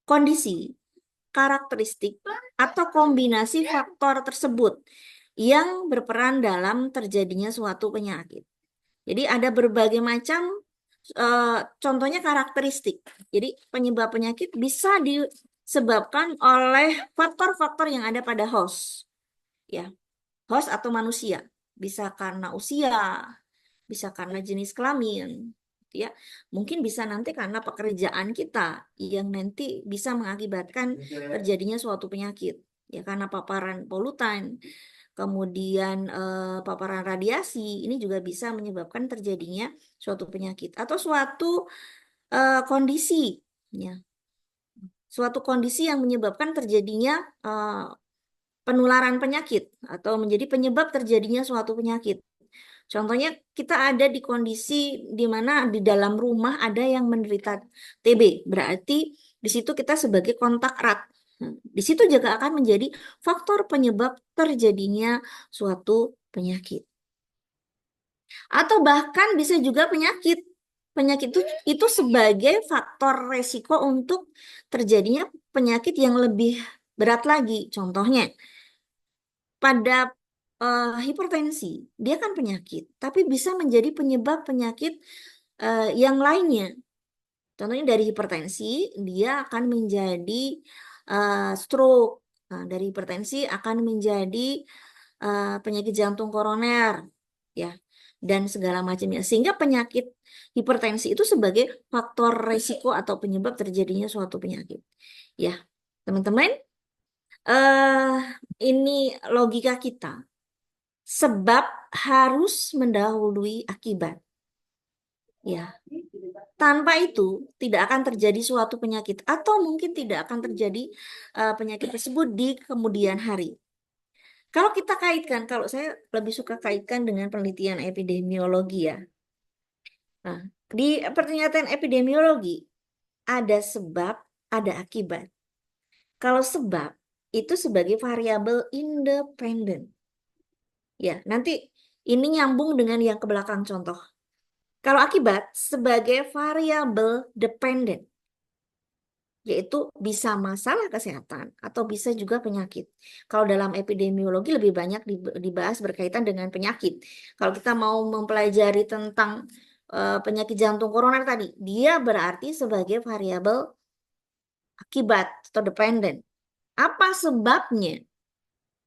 kondisi, karakteristik, atau kombinasi faktor tersebut yang berperan dalam terjadinya suatu penyakit. Jadi ada berbagai macam contohnya karakteristik. Jadi penyebab penyakit bisa disebabkan oleh faktor-faktor yang ada pada host. Ya. Host atau manusia. Bisa karena usia, bisa karena jenis kelamin, ya. Mungkin bisa nanti karena pekerjaan kita yang nanti bisa mengakibatkan terjadinya suatu penyakit. Ya, karena paparan polutan, kemudian paparan radiasi, ini juga bisa menyebabkan terjadinya suatu penyakit atau suatu kondisi, ya. Suatu kondisi yang menyebabkan terjadinya penularan penyakit atau menjadi penyebab terjadinya suatu penyakit. Contohnya kita ada di kondisi di mana di dalam rumah ada yang menderita TB, berarti di situ kita sebagai kontak erat. Di situ juga akan menjadi faktor penyebab terjadinya suatu penyakit. Atau bahkan bisa juga penyakit. Penyakit itu sebagai faktor resiko untuk terjadinya penyakit yang lebih berat lagi. Contohnya, pada hipertensi, dia kan penyakit, tapi bisa menjadi penyebab penyakit yang lainnya. Contohnya dari hipertensi, dia akan menjadi stroke. Nah, dari hipertensi akan menjadi penyakit jantung koroner, ya, dan segala macamnya. Sehingga penyakit hipertensi itu sebagai faktor resiko atau penyebab terjadinya suatu penyakit. Ya, teman-teman, eh ini logika kita. Sebab harus mendahului akibat. Ya. Tanpa itu tidak akan terjadi suatu penyakit atau mungkin tidak akan terjadi penyakit tersebut di kemudian hari. Kalau kita kaitkan, kalau saya lebih suka kaitkan dengan penelitian epidemiologi ya. Nah, di pernyataan epidemiologi ada sebab, ada akibat. Kalau sebab itu sebagai variabel independen. Ya, nanti ini nyambung dengan yang ke belakang contoh. Kalau akibat sebagai variabel dependen, yaitu bisa masalah kesehatan atau bisa juga penyakit. Kalau dalam epidemiologi lebih banyak dibahas berkaitan dengan penyakit. Kalau kita mau mempelajari tentang penyakit jantung koroner tadi, dia berarti sebagai variabel akibat atau dependen. Apa sebabnya?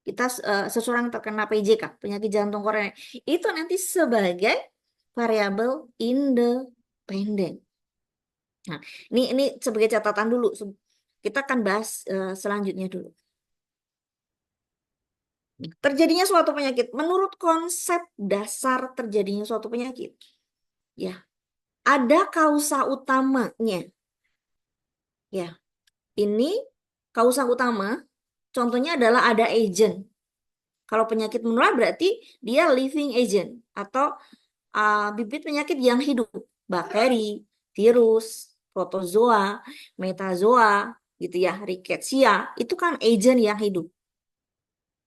Kita seseorang terkena PJK, penyakit jantung koroner, itu nanti sebagai variabel independen. Nah, ini sebagai catatan dulu. Kita akan bahas selanjutnya dulu. Terjadinya suatu penyakit, menurut konsep dasar terjadinya suatu penyakit, ya ada kausa utamanya. Ya, ini kausa utama. Contohnya adalah ada agent. Kalau penyakit menular berarti dia living agent atau bibit penyakit yang hidup, bakteri, virus, protozoa, metazoa, gitu ya, rickettsia, itu kan agent yang hidup.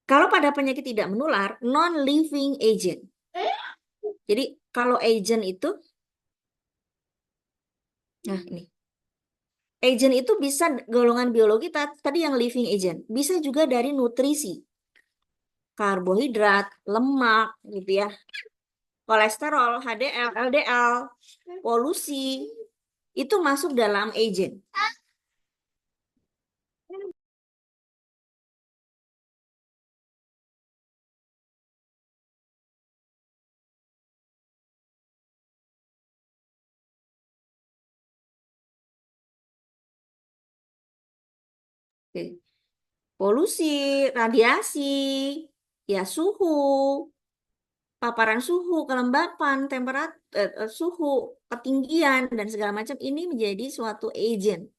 Kalau pada penyakit tidak menular, non-living agent. Jadi kalau agent itu, nah ini, agent itu bisa golongan biologi tadi yang living agent, bisa juga dari nutrisi, karbohidrat, lemak, gitu ya, kolesterol, HDL, LDL, polusi, itu masuk dalam agent. Oke. Polusi, radiasi, ya suhu, paparan suhu, kelembapan, temperatur, suhu, ketinggian, dan segala macam ini menjadi suatu agent.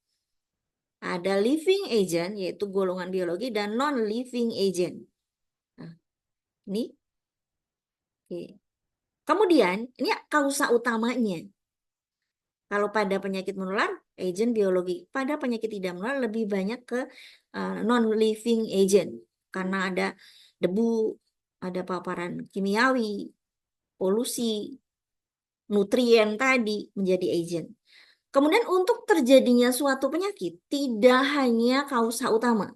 Ada living agent, yaitu golongan biologi, dan non-living agent. Nah, ini. Oke. Kemudian, ini kausa utamanya. Kalau pada penyakit menular, agent biologi. Pada penyakit tidak menular, lebih banyak ke non-living agent. Karena ada debu, ada paparan kimiawi, polusi, nutrien tadi menjadi agent. Kemudian untuk terjadinya suatu penyakit, tidak hanya kausa utama.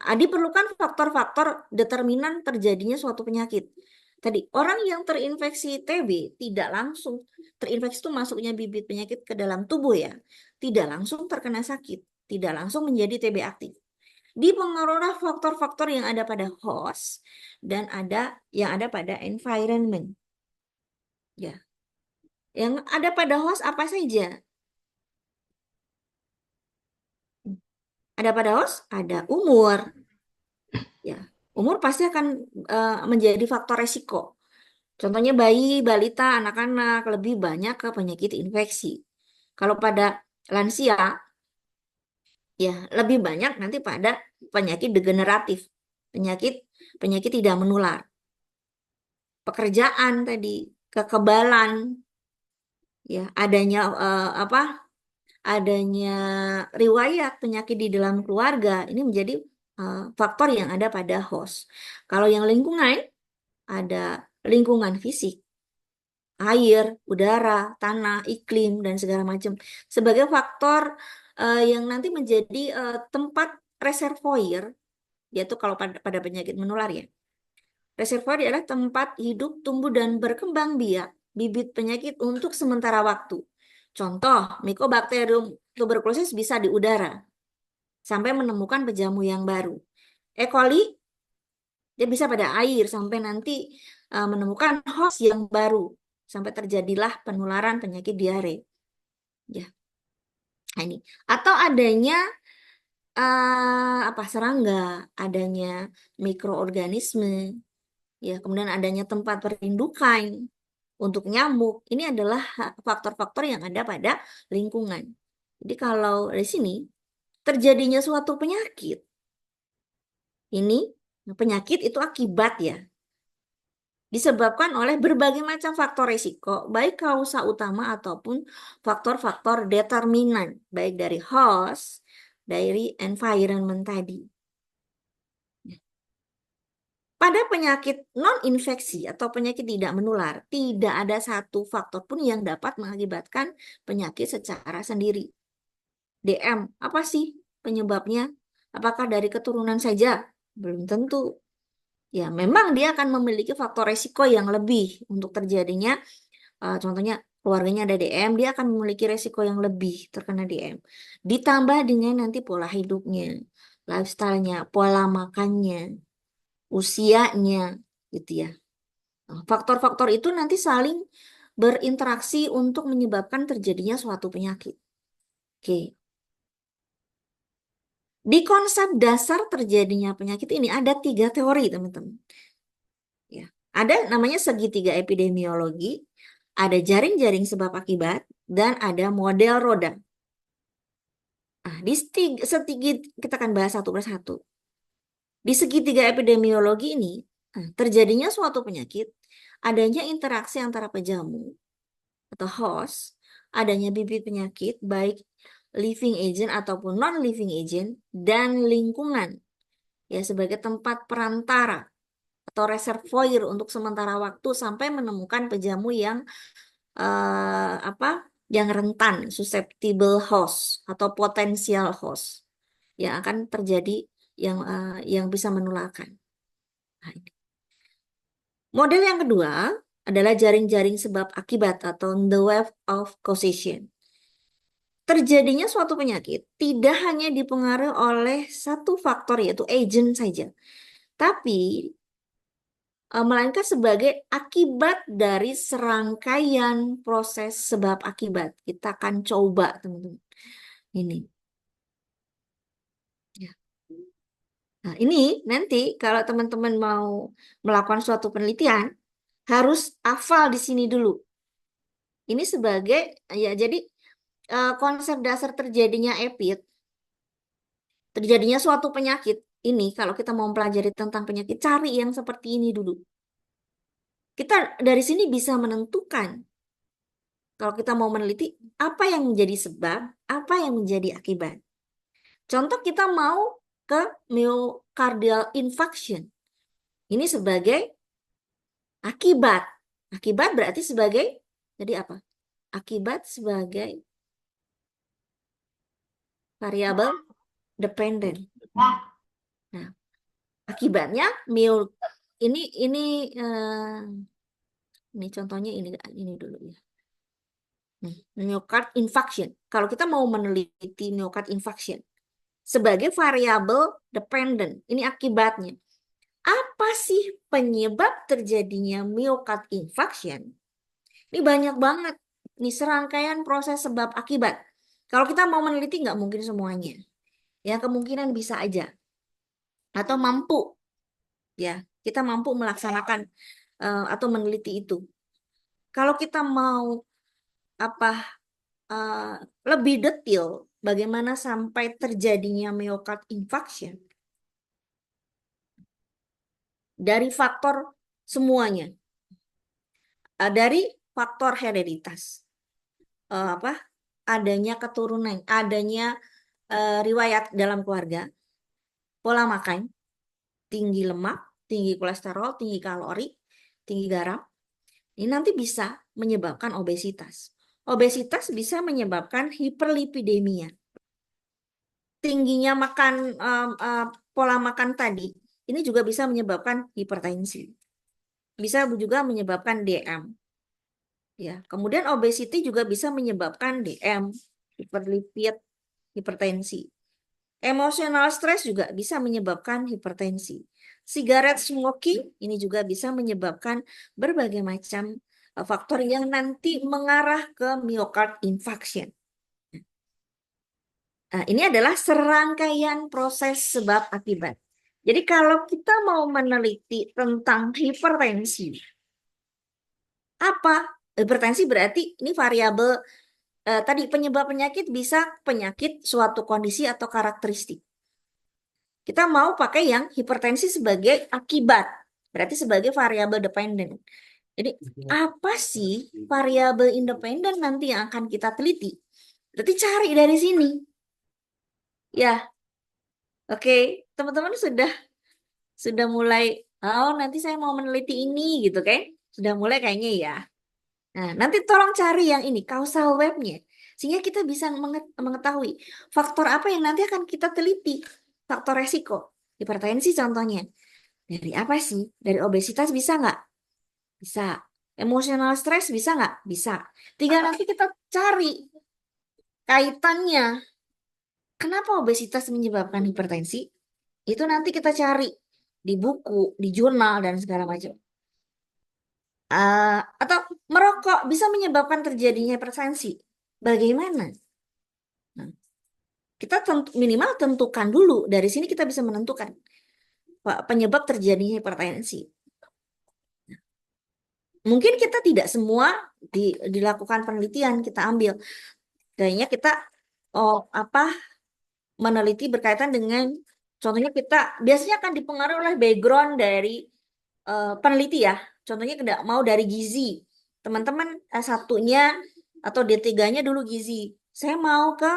Diperlukan faktor-faktor determinan terjadinya suatu penyakit. Tadi, orang yang terinfeksi TB tidak langsung, terinfeksi itu masuknya bibit penyakit ke dalam tubuh ya, tidak langsung terkena sakit, tidak langsung menjadi TB aktif. Dipengaruhi faktor-faktor yang ada pada host dan yang ada pada environment. Ya. Yang ada pada host apa saja? Ada pada host, ada umur. Ya, umur pasti akan menjadi faktor resiko. Contohnya bayi, balita, anak-anak lebih banyak ke penyakit infeksi. Kalau pada lansia, ya lebih banyak nanti pada penyakit degeneratif, penyakit tidak menular. Pekerjaan tadi, kekebalan, ya adanya adanya riwayat penyakit di dalam keluarga, ini menjadi faktor yang ada pada host. Kalau yang lingkungan, ada lingkungan fisik, air, udara, tanah, iklim, dan segala macam. Sebagai faktor yang nanti menjadi tempat reservoir, yaitu kalau pada penyakit menular ya. Reservoir adalah tempat hidup, tumbuh, dan berkembang biak bibit penyakit untuk sementara waktu. Contoh, Mycobacterium tuberculosis bisa di udara sampai menemukan pejamu yang baru. E. coli dia bisa pada air sampai nanti menemukan host yang baru sampai terjadilah penularan penyakit diare. Ya. Nah, ini atau adanya serangga, adanya mikroorganisme, ya, kemudian adanya tempat perindukan untuk nyamuk. Ini adalah faktor-faktor yang ada pada lingkungan. Jadi kalau di sini terjadinya suatu penyakit, ini penyakit itu akibat ya, disebabkan oleh berbagai macam faktor risiko, baik kausa utama ataupun faktor-faktor determinan, baik dari host, dari environment tadi. Pada penyakit non-infeksi atau penyakit tidak menular, tidak ada satu faktor pun yang dapat mengakibatkan penyakit secara sendiri. DM, apa sih penyebabnya? Apakah dari keturunan saja? Belum tentu. Ya, memang dia akan memiliki faktor resiko yang lebih untuk terjadinya, contohnya keluarganya ada DM, dia akan memiliki resiko yang lebih terkena DM. Ditambah dengan nanti pola hidupnya, lifestyle-nya, pola makannya, usianya, gitu ya. Faktor-faktor itu nanti saling berinteraksi untuk menyebabkan terjadinya suatu penyakit. Oke. Di konsep dasar terjadinya penyakit ini ada 3 teori, teman-teman. Ya. Ada namanya segitiga epidemiologi, ada jaring-jaring sebab akibat, dan ada model roda. Nah, di kita akan bahas satu persatu. Di segitiga epidemiologi ini, terjadinya suatu penyakit, adanya interaksi antara pejamu atau host, adanya bibit penyakit, baik living agent ataupun non-living agent, dan lingkungan, ya, sebagai tempat perantara atau reservoir untuk sementara waktu sampai menemukan pejamu yang yang rentan, susceptible host atau potensial host yang akan terjadi yang bisa menularkan. Nah, ini. Model yang kedua adalah jaring-jaring sebab akibat atau the web of causation. Terjadinya suatu penyakit tidak hanya dipengaruhi oleh satu faktor yaitu agent saja, tapi melainkan sebagai akibat dari serangkaian proses sebab akibat. Kita akan coba, teman-teman. Ini. Ya. Nah, ini nanti kalau teman-teman mau melakukan suatu penelitian, harus hafal di sini dulu. Ini sebagai, ya, jadi konsep dasar terjadinya terjadinya suatu penyakit ini, kalau kita mau mempelajari tentang penyakit, cari yang seperti ini dulu. Kita dari sini bisa menentukan, kalau kita mau meneliti, apa yang menjadi sebab, apa yang menjadi akibat. Contoh kita mau ke myocardial infarction. Ini sebagai akibat. Akibat berarti sebagai, jadi apa? Akibat sebagai variabel dependent. Nah, akibatnya ini contohnya ini dulu ya. Myocard infarction. Kalau kita mau meneliti myocard infarction sebagai variabel dependent, ini akibatnya. Apa sih penyebab terjadinya myocard infarction? Ini banyak banget. Ini serangkaian proses sebab akibat. Kalau kita mau meneliti nggak mungkin semuanya. Ya, kemungkinan bisa aja. Atau mampu. Ya, kita mampu melaksanakan atau meneliti itu. Kalau kita mau lebih detail bagaimana sampai terjadinya myocard infarction dari faktor semuanya, dari faktor hereditas, adanya keturunan, adanya riwayat dalam keluarga, pola makan, tinggi lemak, tinggi kolesterol, tinggi kalori, tinggi garam, ini nanti bisa menyebabkan obesitas. Obesitas bisa menyebabkan hiperlipidemia. Tingginya makan pola makan tadi, ini juga bisa menyebabkan hipertensi. Bisa juga menyebabkan DM. Ya, kemudian obesity juga bisa menyebabkan DM, hiperlipid, hipertensi. Emotional stress juga bisa menyebabkan hipertensi. Cigarette smoking ini juga bisa menyebabkan berbagai macam faktor yang nanti mengarah ke myocard infarction. Nah, ini adalah serangkaian proses sebab akibat. Jadi kalau kita mau meneliti tentang hipertensi, apa? Hipertensi berarti ini variabel tadi penyebab penyakit bisa penyakit suatu kondisi atau karakteristik. Kita mau pakai yang hipertensi sebagai akibat, berarti sebagai variabel dependen. Jadi apa sih variabel independen nanti yang akan kita teliti? Berarti cari dari sini. Ya, oke, teman-teman sudah mulai. Oh, nanti saya mau meneliti ini gitu kan? Sudah mulai kayaknya ya. Nah, nanti tolong cari yang ini causal web-nya, sehingga kita bisa mengetahui faktor apa yang nanti akan kita teliti. Faktor resiko, hipertensi contohnya. Dari apa sih? Dari obesitas bisa nggak? Bisa. Emosional stres bisa nggak? Bisa. Tinggal nanti kita cari kaitannya. Kenapa obesitas menyebabkan hipertensi? Itu nanti kita cari di buku, di jurnal, dan segala macam. Atau merokok bisa menyebabkan terjadinya hipertensi. Bagaimana? Nah, kita minimal tentukan dulu. Dari sini kita bisa menentukan penyebab terjadinya hipertensi. Mungkin kita tidak semua dilakukan penelitian kita ambil. Kayaknya kita meneliti berkaitan dengan, contohnya kita biasanya akan dipengaruhi oleh background dari peneliti ya. Contohnya tidak mau dari gizi. Teman-teman S1-nya atau D3-nya dulu gizi. Saya mau ke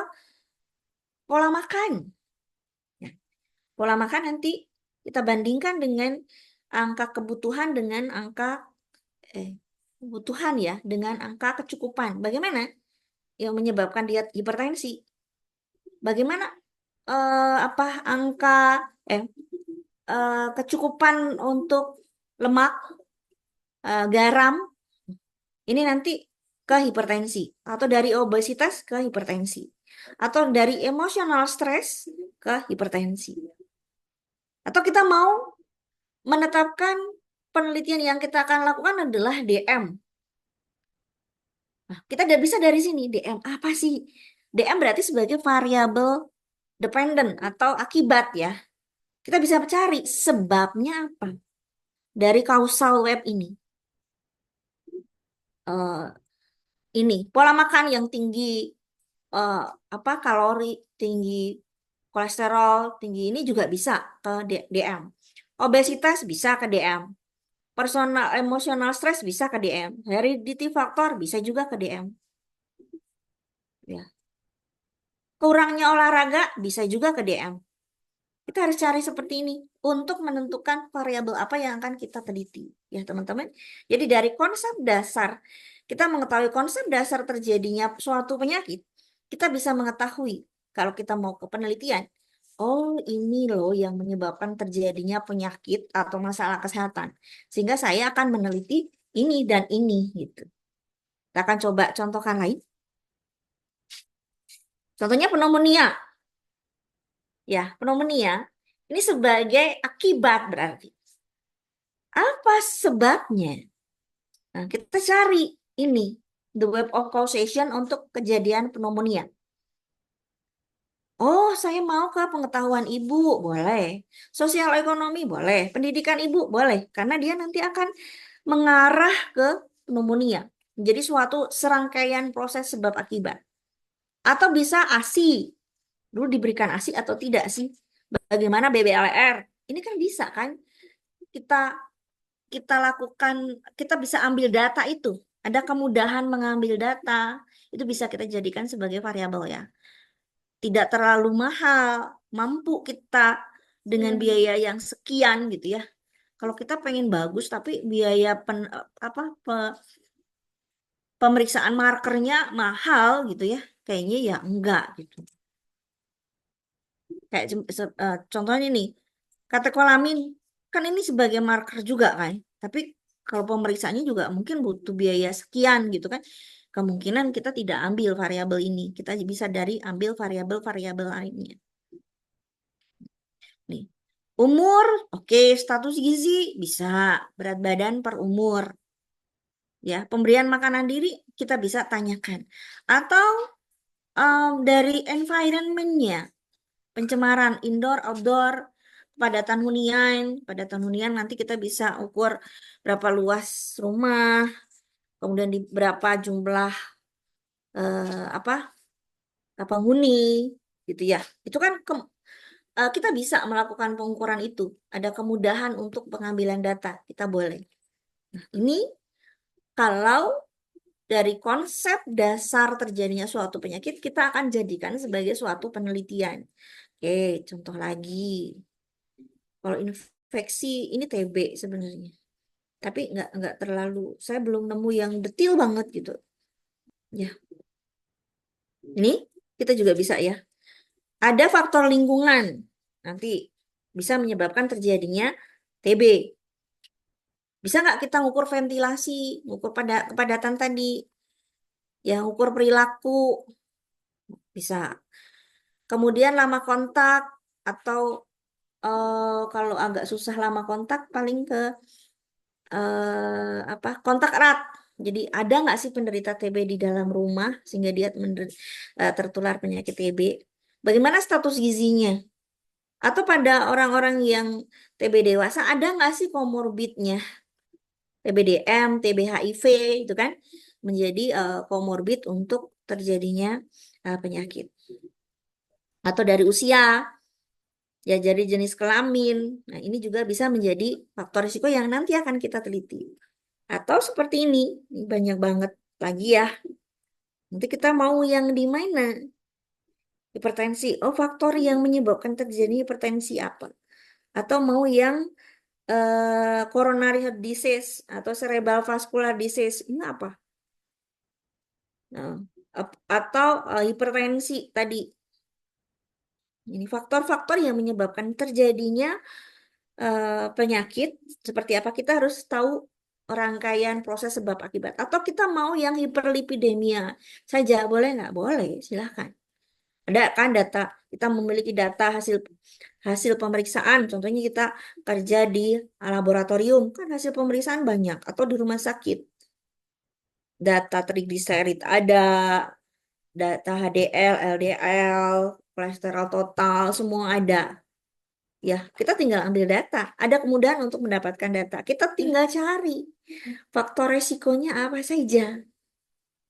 pola makan. Ya. Pola makan nanti kita bandingkan dengan angka kebutuhan dengan angka kebutuhan ya, dengan angka kecukupan. Bagaimana yang menyebabkan dia hipertensi? Bagaimana angka kecukupan untuk lemak, garam, ini nanti ke hipertensi, atau dari obesitas ke hipertensi, atau dari emosional stres ke hipertensi. Atau kita mau menetapkan penelitian yang kita akan lakukan adalah DM. Nah, kita tidak bisa dari sini. DM apa sih? DM berarti sebagai variabel dependen atau akibat ya. Kita bisa cari sebabnya apa dari causal web ini. Ini pola makan yang tinggi kalori, tinggi kolesterol, tinggi ini juga bisa ke DM. Obesitas bisa ke DM. Personal emosional stres bisa ke DM. Heredity faktor bisa juga ke DM. Ya. Kurangnya olahraga bisa juga ke DM. Kita harus cari seperti ini untuk menentukan variabel apa yang akan kita teliti. Ya teman-teman. Jadi dari konsep dasar, kita mengetahui konsep dasar terjadinya suatu penyakit, kita bisa mengetahui kalau kita mau ke penelitian, oh ini loh yang menyebabkan terjadinya penyakit atau masalah kesehatan. Sehingga saya akan meneliti ini dan ini gitu. Kita akan coba contohkan lain. Contohnya pneumonia. Ya, pneumonia ini sebagai akibat berarti. Apa sebabnya? Nah, kita cari ini, the web of causation untuk kejadian pneumonia. Oh, saya mau ke pengetahuan ibu, boleh. Sosial ekonomi, boleh. Pendidikan ibu, boleh. Karena dia nanti akan mengarah ke pneumonia. Menjadi suatu serangkaian proses sebab akibat. Atau bisa ASI. Dulu diberikan ASI atau tidak sih? Bagaimana BBLR? Ini kan bisa kan? Kita lakukan, kita bisa ambil data itu. Ada kemudahan mengambil data. Itu bisa kita jadikan sebagai variabel ya. Tidak terlalu mahal, mampu kita dengan biaya yang sekian gitu ya. Kalau kita pengen bagus tapi biaya pemeriksaan markernya mahal gitu ya. Kayaknya ya enggak gitu. Kayak contohnya nih, katekolamin kan ini sebagai marker juga kan. Tapi kalau pemeriksaannya juga mungkin butuh biaya sekian gitu kan. Kemungkinan kita tidak ambil variabel ini. Kita bisa ambil variabel-variabel lainnya. Nih, umur, oke, status gizi bisa, berat badan per umur. Ya, pemberian makanan diri kita bisa tanyakan. Atau dari environment-nya, pencemaran indoor, outdoor, kepadatan hunian nanti kita bisa ukur berapa luas rumah, kemudian di berapa jumlah penghuni gitu ya. Itu kan kita bisa melakukan pengukuran itu. Ada kemudahan untuk pengambilan data, kita boleh. Nah, ini kalau dari konsep dasar terjadinya suatu penyakit, kita akan jadikan sebagai suatu penelitian. Oke, contoh lagi. Kalau infeksi, ini TB sebenarnya. Tapi nggak terlalu, saya belum nemu yang detail banget gitu. Ya, ini kita juga bisa ya. Ada faktor lingkungan, nanti bisa menyebabkan terjadinya TB. Bisa nggak kita ngukur ventilasi, ngukur kepadatan tadi, ya ngukur perilaku, bisa. Kemudian lama kontak, atau kalau agak susah lama kontak, paling ke kontak erat. Jadi ada nggak sih penderita TB di dalam rumah sehingga dia tertular penyakit TB? Bagaimana status gizinya? Atau pada orang-orang yang TB dewasa ada nggak sih komorbidnya? TBDM, TB HIV itu kan menjadi komorbid untuk terjadinya penyakit. Atau dari usia, ya jadi jenis kelamin. Nah, ini juga bisa menjadi faktor risiko yang nanti akan kita teliti. Atau seperti ini banyak banget lagi ya. Nanti kita mau yang di mana? Hipertensi. Oh, faktor yang menyebabkan terjadi hipertensi apa? Atau mau yang coronary heart disease atau cerebral vascular disease, ini apa? Nah, atau hipertensi tadi. Ini faktor-faktor yang menyebabkan terjadinya penyakit seperti apa, kita harus tahu rangkaian proses sebab akibat. Atau kita mau yang hiperlipidemia saja, boleh nggak? Boleh, silahkan. Ada kan data, kita memiliki data hasil pemeriksaan, contohnya kita kerja di laboratorium, kan hasil pemeriksaan banyak, atau di rumah sakit. Data trigliserid ada, data HDL, LDL, kolesterol total, semua ada. Ya, kita tinggal ambil data. Ada kemudahan untuk mendapatkan data. Kita tinggal cari faktor resikonya apa saja.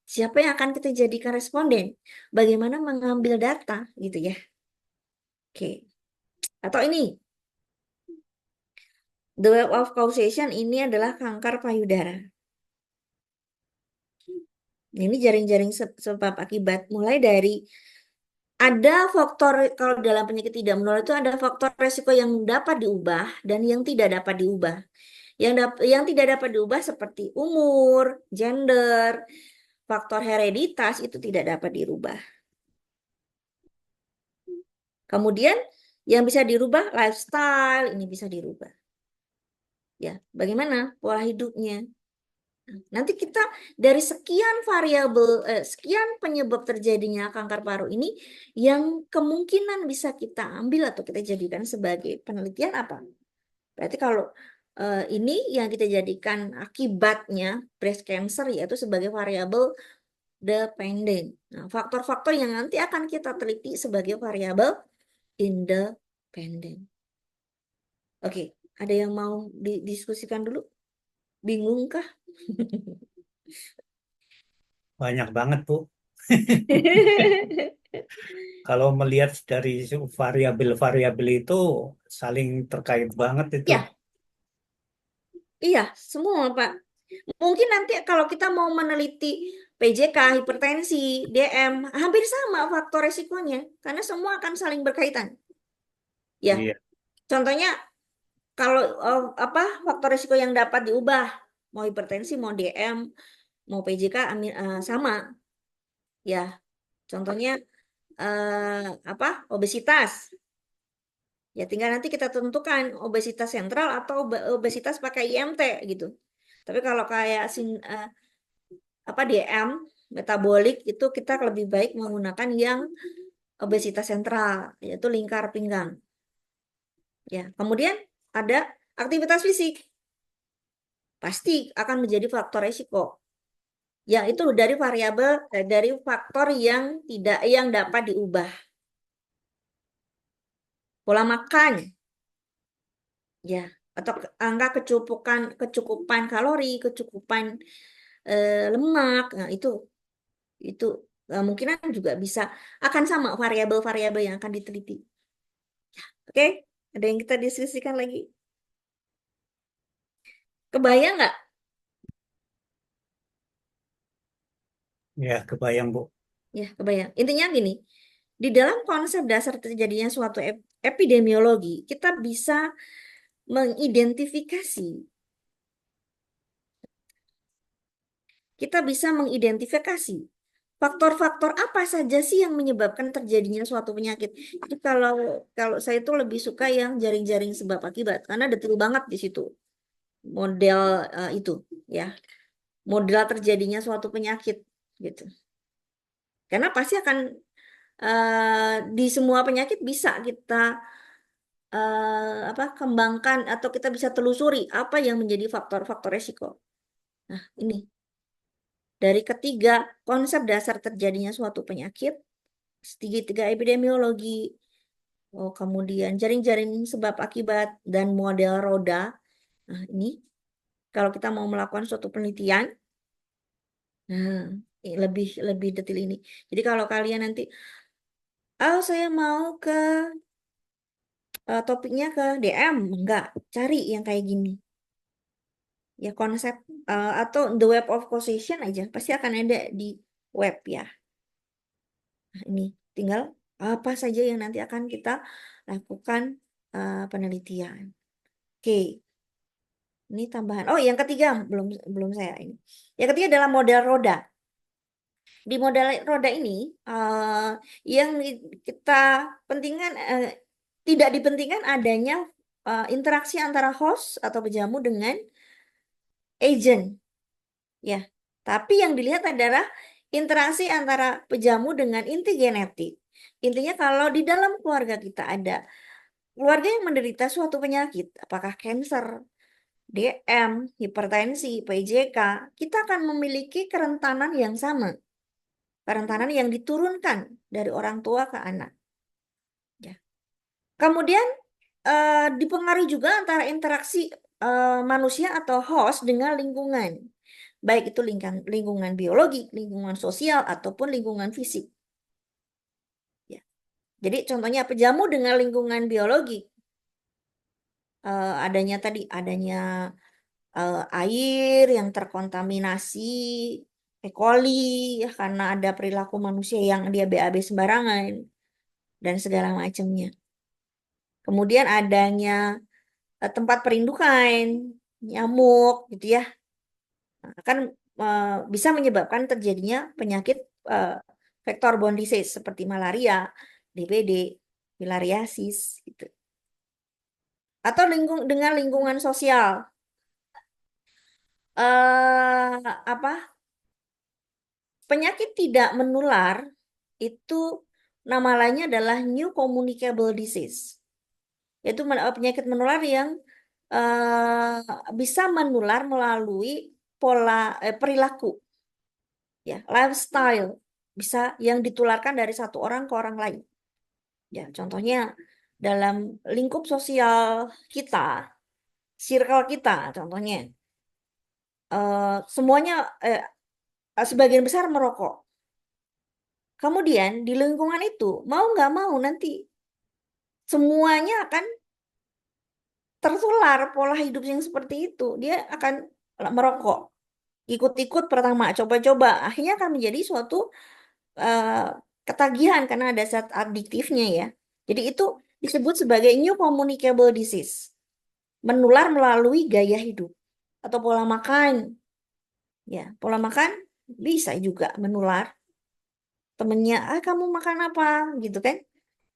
Siapa yang akan kita jadikan responden? Bagaimana mengambil data, gitu ya. Oke. Atau ini, the web of causation, ini adalah kanker payudara. Ini jaring-jaring sebab akibat. Mulai dari ada faktor, kalau dalam penyakit tidak menular itu ada faktor resiko yang dapat diubah dan yang tidak dapat diubah. Yang tidak dapat diubah seperti umur, gender, faktor hereditas itu tidak dapat dirubah. Kemudian yang bisa dirubah lifestyle, ini bisa dirubah. Ya, bagaimana pola hidupnya? Nanti kita dari sekian variabel, sekian penyebab terjadinya kanker paru ini, yang kemungkinan bisa kita ambil atau kita jadikan sebagai penelitian apa? Berarti kalau ini yang kita jadikan akibatnya breast cancer, yaitu sebagai variabel dependent. Nah, faktor-faktor yang nanti akan kita teliti sebagai variabel independent. Oke, ada yang mau didiskusikan dulu? Bingung kah? Banyak banget, Bu. Kalau melihat dari variabel-variabel itu saling terkait banget itu. Ya, iya, semua Pak. Mungkin nanti kalau kita mau meneliti PJK, hipertensi, DM, hampir sama faktor resikonya, karena semua akan saling berkaitan. Ya, Iya. contohnya kalau faktor resiko yang dapat diubah, mau hipertensi, mau DM, mau PJK, sama. Ya, contohnya obesitas. Ya, tinggal nanti kita tentukan obesitas sentral atau obesitas pakai IMT gitu. Tapi kalau kayak DM metabolik itu kita lebih baik menggunakan yang obesitas sentral, yaitu lingkar pinggang. Ya, kemudian ada aktivitas fisik. Pasti akan menjadi faktor resiko. Ya, itu dari variabel dari faktor yang dapat diubah. Pola makan, ya, atau angka kecukupan kalori, kecukupan lemak. Nah, itu kemungkinan juga bisa akan sama variabel-variabel yang akan diteliti. Oke, ada yang kita diskusikan lagi? Kebayang nggak? Ya, kebayang, Bu. Ya, kebayang. Intinya gini, di dalam konsep dasar terjadinya suatu epidemiologi, kita bisa mengidentifikasi faktor-faktor apa saja sih yang menyebabkan terjadinya suatu penyakit. Itu kalau saya itu lebih suka yang jaring-jaring sebab akibat karena detail banget di situ model itu ya. Model terjadinya suatu penyakit gitu. Karena pasti akan di semua penyakit bisa kita kembangkan atau kita bisa telusuri apa yang menjadi faktor-faktor resiko. Nah, ini dari ketiga konsep dasar terjadinya suatu penyakit, segitiga epidemiologi, kemudian jaring-jaring sebab akibat dan model roda. Nah, ini kalau kita mau melakukan suatu penelitian, nah lebih detail ini. Jadi kalau kalian nanti, saya mau ke topiknya ke DM, enggak, cari yang kayak gini. Ya konsep atau the web of causation aja pasti akan ada di web ya. Nah, ini tinggal apa saja yang nanti akan kita lakukan penelitian. Oke. Ini tambahan. Oh, yang ketiga belum belum saya ini. Yang ketiga adalah model roda. Di model roda ini yang kita pentingkan tidak dipentingkan adanya interaksi antara host atau pejamu dengan agent. Ya. Tapi yang dilihat adalah interaksi antara pejamu dengan inti genetik. Intinya kalau di dalam keluarga kita ada keluarga yang menderita suatu penyakit, apakah kanker, DM, hipertensi, PJK, kita akan memiliki kerentanan yang sama. Kerentanan yang diturunkan dari orang tua ke anak. Ya. Kemudian dipengaruhi juga antara interaksi manusia atau host dengan lingkungan. Baik itu lingkungan biologi, lingkungan sosial, ataupun lingkungan fisik. Ya. Jadi contohnya pejamu dengan lingkungan biologi. Adanya air yang terkontaminasi E. coli ya, karena ada perilaku manusia yang dia BAB sembarangan dan segala macamnya. Kemudian adanya tempat perindukan nyamuk gitu ya, akan bisa menyebabkan terjadinya penyakit vector-borne disease seperti malaria, DBD, filariasis gitu. Atau dengan lingkungan sosial. Penyakit tidak menular itu nama lainnya adalah new communicable disease. Yaitu penyakit menular yang bisa menular melalui pola perilaku. Ya, lifestyle bisa yang ditularkan dari satu orang ke orang lain. Ya, contohnya dalam lingkup sosial kita, circle kita contohnya. Semuanya sebagian besar merokok. Kemudian di lingkungan itu mau nggak mau nanti semuanya akan tertular pola hidup yang seperti itu. Dia akan merokok. Ikut-ikut pertama, coba-coba. Akhirnya akan menjadi suatu ketagihan karena ada zat adiktifnya ya. Jadi itu disebut sebagai new communicable disease. Menular melalui gaya hidup atau pola makan. Ya, pola makan bisa juga menular. Temennya, kamu makan apa? Gitu kan.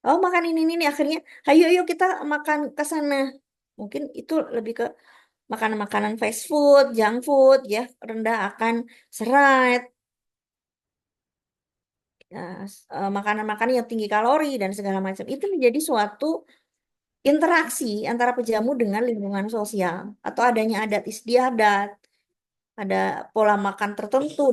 Oh, makan ini. Akhirnya, ayo kita makan ke sana. Mungkin itu lebih ke makanan-makanan fast food, junk food, ya, rendah akan serat. Makanan-makanan yang tinggi kalori dan segala macam. Itu menjadi suatu interaksi antara pejamu dengan lingkungan sosial. Atau adanya adat istiadat. ada pola makan tertentu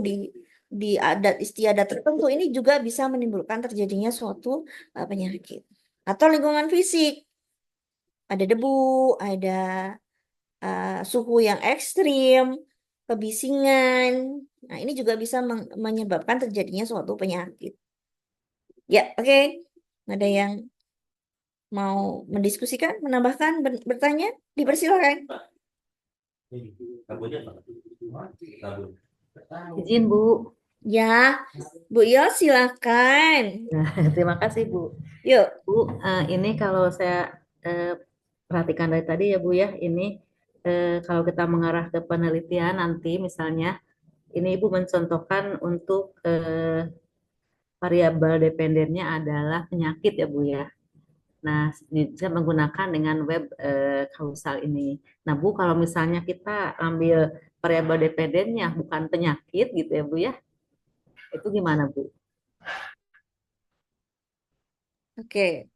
di adat istiadat tertentu, ini juga bisa menimbulkan terjadinya suatu penyakit. Atau lingkungan fisik, ada debu, ada suhu yang ekstrim, kebisingan. Nah, ini juga bisa menyebabkan terjadinya suatu penyakit. Ya, oke. Ada yang mau mendiskusikan, menambahkan, bertanya? Dipersilakan. Izin Bu. Ya, Bu Yo silakan. Terima kasih Bu. Yuk. Bu, ini kalau saya perhatikan dari tadi ya Bu ya, ini kalau kita mengarah ke penelitian nanti misalnya, ini Ibu mencontohkan untuk variabel dependennya adalah penyakit ya Bu ya. Nah, saya menggunakan dengan web kausal ini. Nah, Bu, kalau misalnya kita ambil variabel dependennya bukan penyakit gitu ya, Bu ya, itu gimana, Bu? Oke.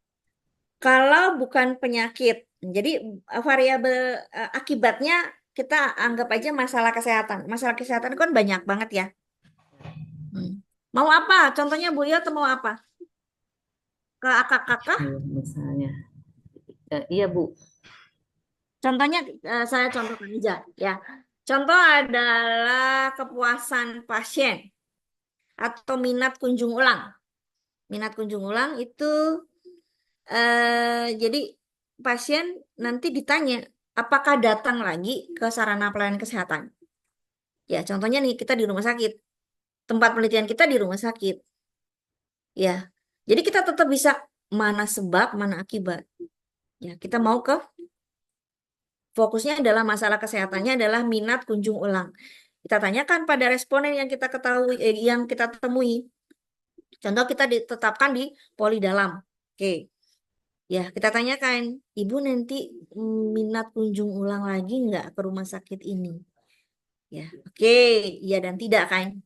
Kalau bukan penyakit, jadi variabel akibatnya kita anggap aja masalah kesehatan. Masalah kesehatan kan banyak banget ya. Mau apa? Contohnya Bu Yo atau mau apa? Ke kakak? Misalnya. Iya, Bu. Contohnya saya contohkan aja ya. Contoh adalah kepuasan pasien atau minat kunjung ulang. Minat kunjung ulang itu jadi pasien nanti ditanya apakah datang lagi ke sarana pelayanan kesehatan. Ya, contohnya nih kita di rumah sakit. Tempat penelitian kita di rumah sakit. Ya. Jadi kita tetap bisa mana sebab, mana akibat. Ya, kita mau ke fokusnya adalah masalah kesehatannya adalah minat kunjung ulang. Kita tanyakan pada responden yang kita ketahui, yang kita temui. Contoh kita ditetapkan di poli dalam. Oke. Ya, kita tanyakan, Ibu nanti minat kunjung ulang lagi nggak ke rumah sakit ini? Ya, oke, iya dan tidak kan?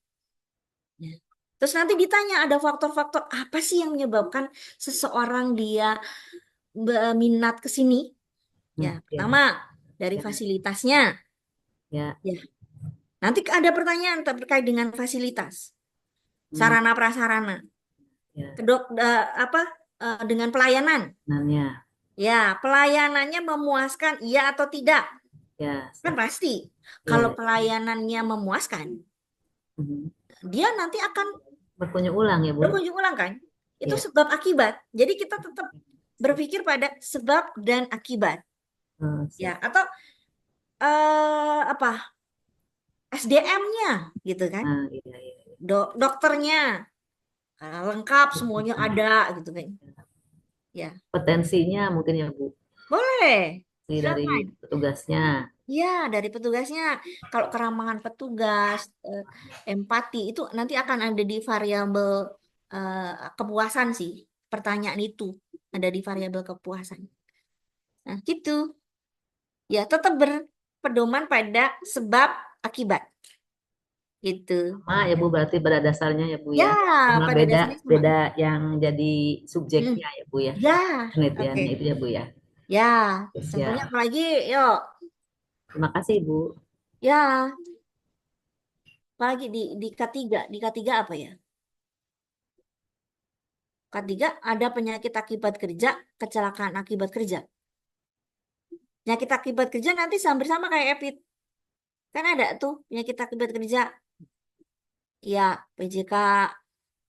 Ya. Terus nanti ditanya ada faktor-faktor apa sih yang menyebabkan seseorang dia minat ke sini? Ya, pertama dari fasilitasnya. Ya. Ya. Nanti ada pertanyaan terkait dengan fasilitas, sarana prasarana, dengan pelayanan. Ya, pelayanannya memuaskan, iya atau tidak? Ya. Kan pasti. Kalau pelayanannya memuaskan, dia nanti akan berkunjung ulang ya Bu. Berkunjung ulang kan? Itu sebab akibat. Jadi kita tetap berpikir pada sebab dan akibat. Ya, atau SDM-nya gitu kan? Dokternya lengkap, semuanya ada gitu kan? Ya. Potensinya mungkin ya Bu. Boleh. Dari petugasnya. Ya, dari petugasnya. Kalau keramahan petugas, empati itu nanti akan ada di variabel kepuasan sih. Pertanyaan itu ada di variabel kepuasan. Nah, gitu. Ya, tetap berpedoman pada sebab akibat. Gitu. Sama ya Bu, berarti pada dasarnya ya Bu ya. Ya. Cuma Pada dasarnya sama. beda yang jadi subjeknya ya Bu ya. Ya. Penelitiannya itu ya Bu ya. Ya. Contohnya apa lagi? Yuk. Terima kasih Bu. Ya. Apalagi di K3. Di K3 apa ya? K3 ada penyakit akibat kerja, kecelakaan akibat kerja. Penyakit akibat kerja nanti sama kayak EPID. Kan ada tuh penyakit akibat kerja. Ya, PJK,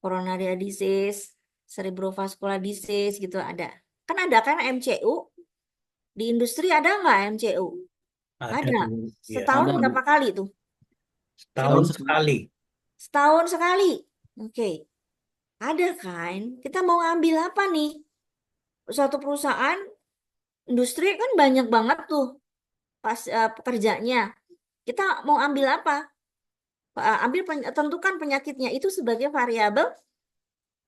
coronary disease, cerebrovascular disease gitu ada. Kan ada kan MCU. Di industri ada nggak MCU? Ada. Setahun berapa kali tuh? Setahun sekali. Setahun sekali. Oke. Ada kan? Kita mau ambil apa nih? Suatu perusahaan industri kan banyak banget tuh pas pekerjanya. Kita mau ambil apa? Tentukan penyakitnya itu sebagai variabel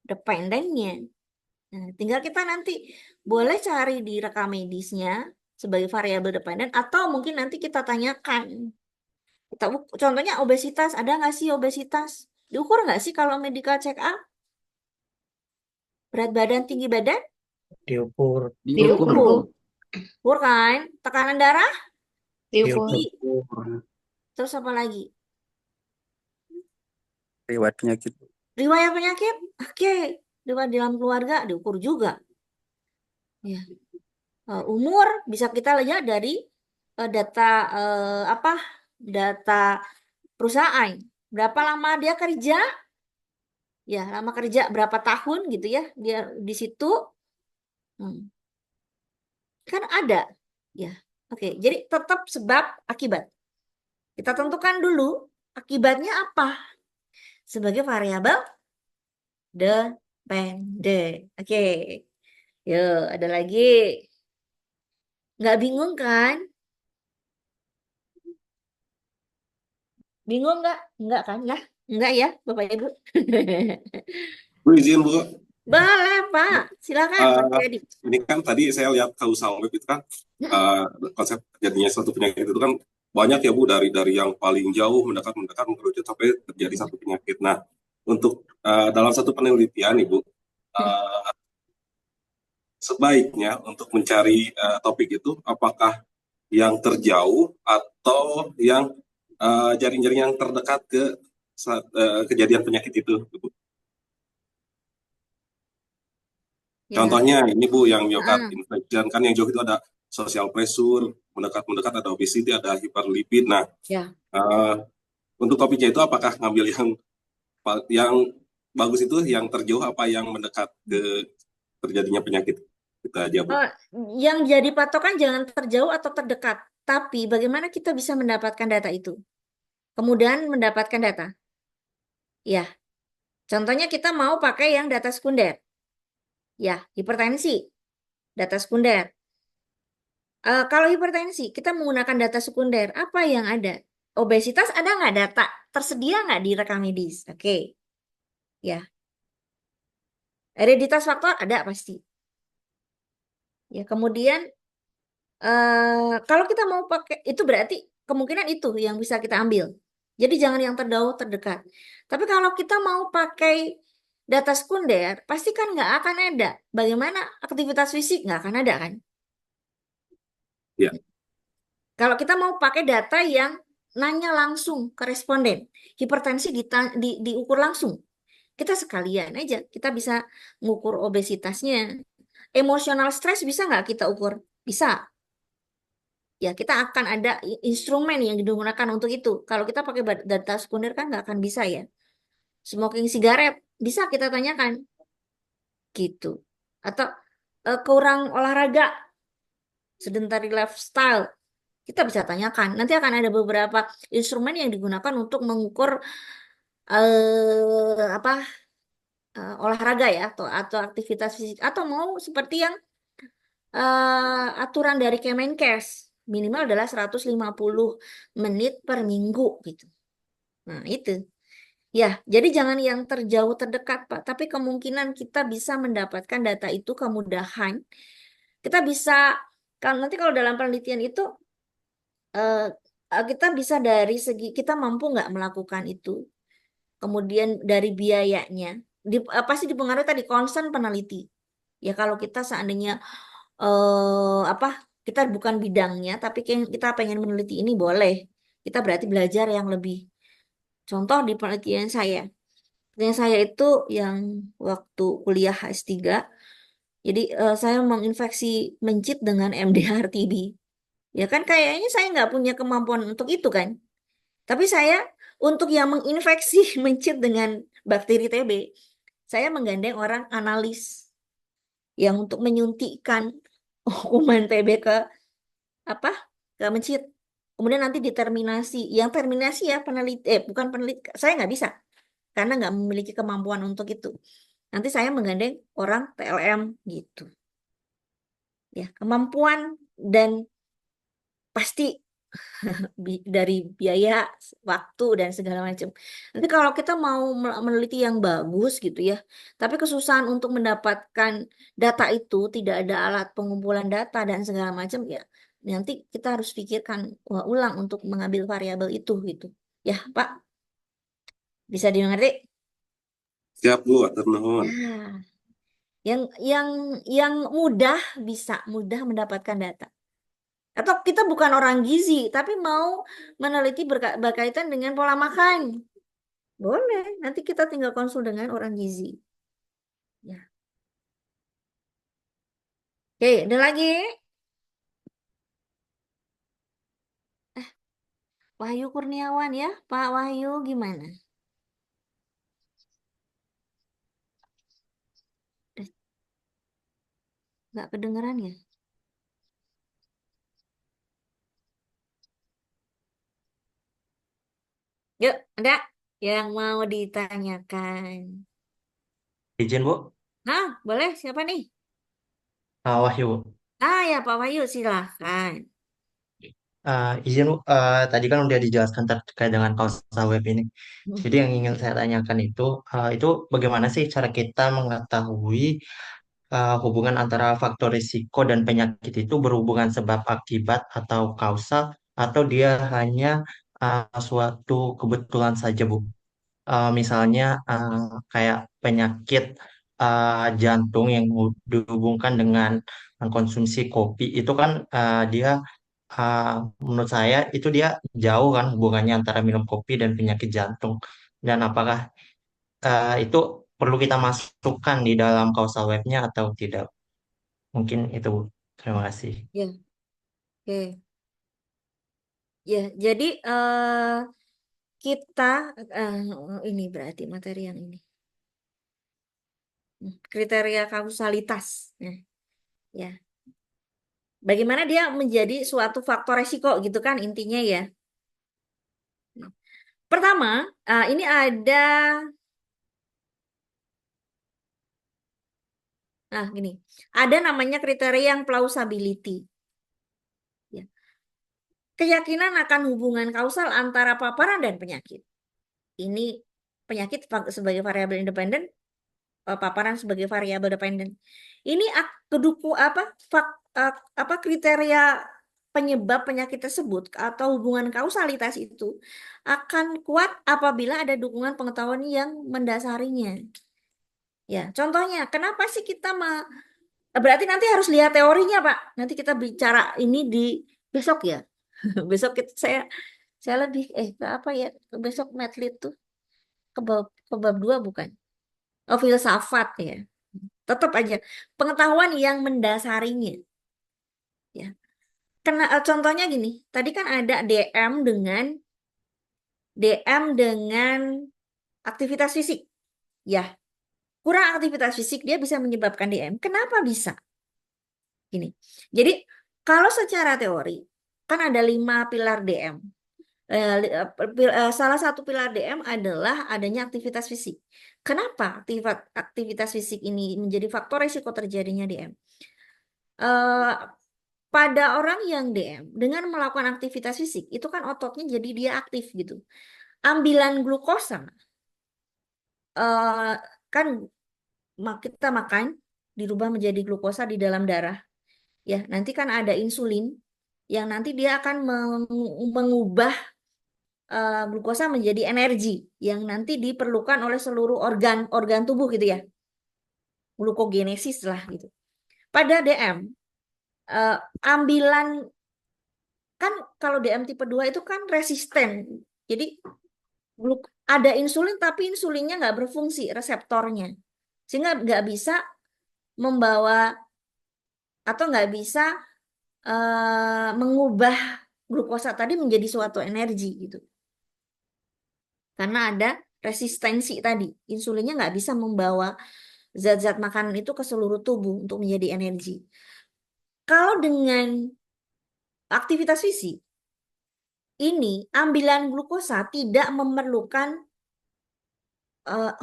dependennya. Nah, tinggal kita nanti boleh cari di rekam medisnya sebagai variabel dependen atau mungkin nanti kita tanyakan. Contohnya obesitas, ada nggak sih obesitas? Diukur nggak sih kalau medical check up? Berat badan, tinggi badan? Diukur. Ukur kan? Tekanan darah? Diukur. Terus apa lagi? riwayat penyakit. Riwayat penyakit, oke. Riwayat dalam keluarga diukur juga. Ya. Umur bisa kita lihat dari data data perusahaan. Berapa lama dia kerja? Ya, lama kerja berapa tahun gitu ya? Dia di situ kan ada. Ya. Oke, jadi tetap sebab akibat. Kita tentukan dulu akibatnya apa sebagai variabel dependen. Oke. Yuk, ada lagi. Nggak bingung kan? Bingung nggak? Enggak kan? Lah, enggak ya, Bapak Ibu. Bu izin Bu. Boleh, Pak. Silakan, Pak Eh, Jody. ini kan tadi saya lihat causal web itu kan konsep terjadinya suatu penyakit itu kan banyak ya Bu, dari yang paling jauh mendekat mengerucut sampai terjadi satu penyakit. Nah, untuk dalam satu penelitian Ibu, sebaiknya untuk mencari topik itu apakah yang terjauh atau yang jaring-jaring yang terdekat ke kejadian penyakit itu, Bu. Ya. Contohnya ini Bu, yang myocard infarction kan yang jauh itu ada social pressure, mendekat ada obesity, ada hiperlipid. Nah, Ya. untuk topiknya itu apakah ngambil yang bagus itu yang terjauh apa yang mendekat ke terjadinya penyakit kita aja Bu? Yang jadi patokan jangan terjauh atau terdekat, tapi bagaimana kita bisa mendapatkan data itu? Kemudian mendapatkan data. Ya. Contohnya kita mau pakai yang data sekunder. Ya, hipertensi. Data sekunder. Kalau hipertensi, kita menggunakan data sekunder. Apa yang ada? Obesitas ada nggak data? Tersedia nggak di rekam medis? Oke. Ya. Hereditas faktor ada pasti. Ya, kemudian kalau kita mau pakai, itu berarti kemungkinan itu yang bisa kita ambil. Jadi jangan yang terjauh terdekat. Tapi kalau kita mau pakai data sekunder, pasti kan nggak akan ada. Bagaimana aktivitas fisik? Nggak akan ada kan? Ya. Kalau kita mau pakai data yang nanya langsung ke responden, hipertensi diukur langsung. Kita sekalian aja, kita bisa mengukur obesitasnya. Emosional stres bisa nggak kita ukur? Bisa. Ya, kita akan ada instrumen yang digunakan untuk itu. Kalau kita pakai data sekunder kan nggak akan bisa ya. Smoking sigaret bisa kita tanyakan. Gitu. Atau kurang olahraga, sedentary lifestyle, kita bisa tanyakan. Nanti akan ada beberapa instrumen yang digunakan untuk mengukur olahraga ya, atau aktivitas fisik. Atau mau seperti yang aturan dari Kemenkes. Minimal adalah 150 menit per minggu gitu. Nah, itu. Ya, jadi jangan yang terjauh terdekat, Pak. Tapi kemungkinan kita bisa mendapatkan data itu kemudahan. Kita bisa, nanti kalau dalam penelitian itu, kita bisa dari segi, kita mampu nggak melakukan itu. Kemudian dari biayanya, pasti dipengaruhi tadi concern peneliti. Ya, kalau kita seandainya, kita bukan bidangnya, tapi kita pengen meneliti ini boleh. Kita berarti belajar yang lebih. Contoh di penelitian saya itu yang waktu kuliah S3. Jadi saya menginfeksi mencit dengan MDR TB. Ya kan kayaknya saya nggak punya kemampuan untuk itu kan. Tapi saya untuk yang menginfeksi mencit dengan bakteri TB, saya menggandeng orang analis yang untuk menyuntikkan kuman TB ke mencit. Kemudian nanti diterminasi. Yang terminasi ya bukan peneliti. Saya nggak bisa karena nggak memiliki kemampuan untuk itu. Nanti saya menggandeng orang TLM gitu. Ya, kemampuan dan pasti dari biaya, waktu dan segala macam. Nanti kalau kita mau meneliti yang bagus gitu ya, tapi kesusahan untuk mendapatkan data itu, tidak ada alat pengumpulan data dan segala macam ya, nanti kita harus pikirkan ulang untuk mengambil variabel itu gitu. Ya, Pak. Bisa dimengerti? Siap Bu, atur nuhun. Nah, yang mudah mendapatkan data. Atau kita bukan orang gizi, tapi mau meneliti berkaitan dengan pola makan. Boleh, nanti kita tinggal konsul dengan orang gizi. Ya. Oke, ada lagi? Wahyu Kurniawan ya, Pak Wahyu gimana? Nggak kedengeran ya? Yuk, ada yang mau ditanyakan? Izin Bu, Nah, boleh siapa nih? Wahyu. Ya Pak Wahyu silahkan. Izin Bu, tadi kan udah dijelaskan terkait dengan kausa web ini. Jadi yang ingin saya tanyakan itu bagaimana sih cara kita mengetahui hubungan antara faktor risiko dan penyakit itu berhubungan sebab akibat atau kausal atau dia hanya suatu kebetulan saja Bu? Misalnya kayak penyakit jantung yang dihubungkan dengan konsumsi kopi itu kan dia uh, menurut saya itu dia jauh kan hubungannya antara minum kopi dan penyakit jantung dan apakah itu perlu kita masukkan di dalam causal webnya atau tidak? Mungkin itu Bu. Terima kasih. Ya, oke. Ya, jadi kita ini berarti materi yang ini. Kriteria kausalitas. Nah, ya. Bagaimana dia menjadi suatu faktor resiko gitu kan intinya ya. Pertama, ini gini, ada namanya kriteria yang plausibility. Ya. Keyakinan akan hubungan kausal antara paparan dan penyakit. Ini penyakit sebagai variabel independen, paparan sebagai variabel dependen. Ini kriteria penyebab penyakit tersebut atau hubungan kausalitas itu akan kuat apabila ada dukungan pengetahuan yang mendasarinya. Ya, contohnya, kenapa sih kita berarti nanti harus lihat teorinya, Pak. Nanti kita bicara ini di besok ya. Besok saya lebih apa ya? Besok medlit tuh ke bab 2 bukan? Oh, filsafat ya. Tetap aja pengetahuan yang mendasarinya. Ya. Contohnya gini, tadi kan ada DM dengan aktivitas fisik. Ya, kurang aktivitas fisik dia bisa menyebabkan DM. Kenapa bisa? Gini. Jadi kalau secara teori kan ada 5 pilar DM. Salah satu pilar DM adalah adanya aktivitas fisik. Kenapa aktivitas fisik ini menjadi faktor risiko terjadinya DM? Pada orang yang DM dengan melakukan aktivitas fisik itu kan ototnya jadi dia aktif gitu. Ambilan glukosa kan kita makan dirubah menjadi glukosa di dalam darah. Ya, nanti kan ada insulin yang nanti dia akan mengubah glukosa menjadi energi yang nanti diperlukan oleh seluruh organ tubuh gitu ya. Glukogenesis lah gitu. Pada DM ambilan kan kalau DM tipe 2 itu kan resisten. Jadi ada insulin tapi insulinnya nggak berfungsi reseptornya. Sehingga nggak bisa membawa atau nggak bisa mengubah glukosa tadi menjadi suatu energi gitu. Karena ada resistensi tadi. Insulinnya nggak bisa membawa zat-zat makanan itu ke seluruh tubuh untuk menjadi energi. Kalau dengan aktivitas fisik, ini ambilan glukosa tidak memerlukan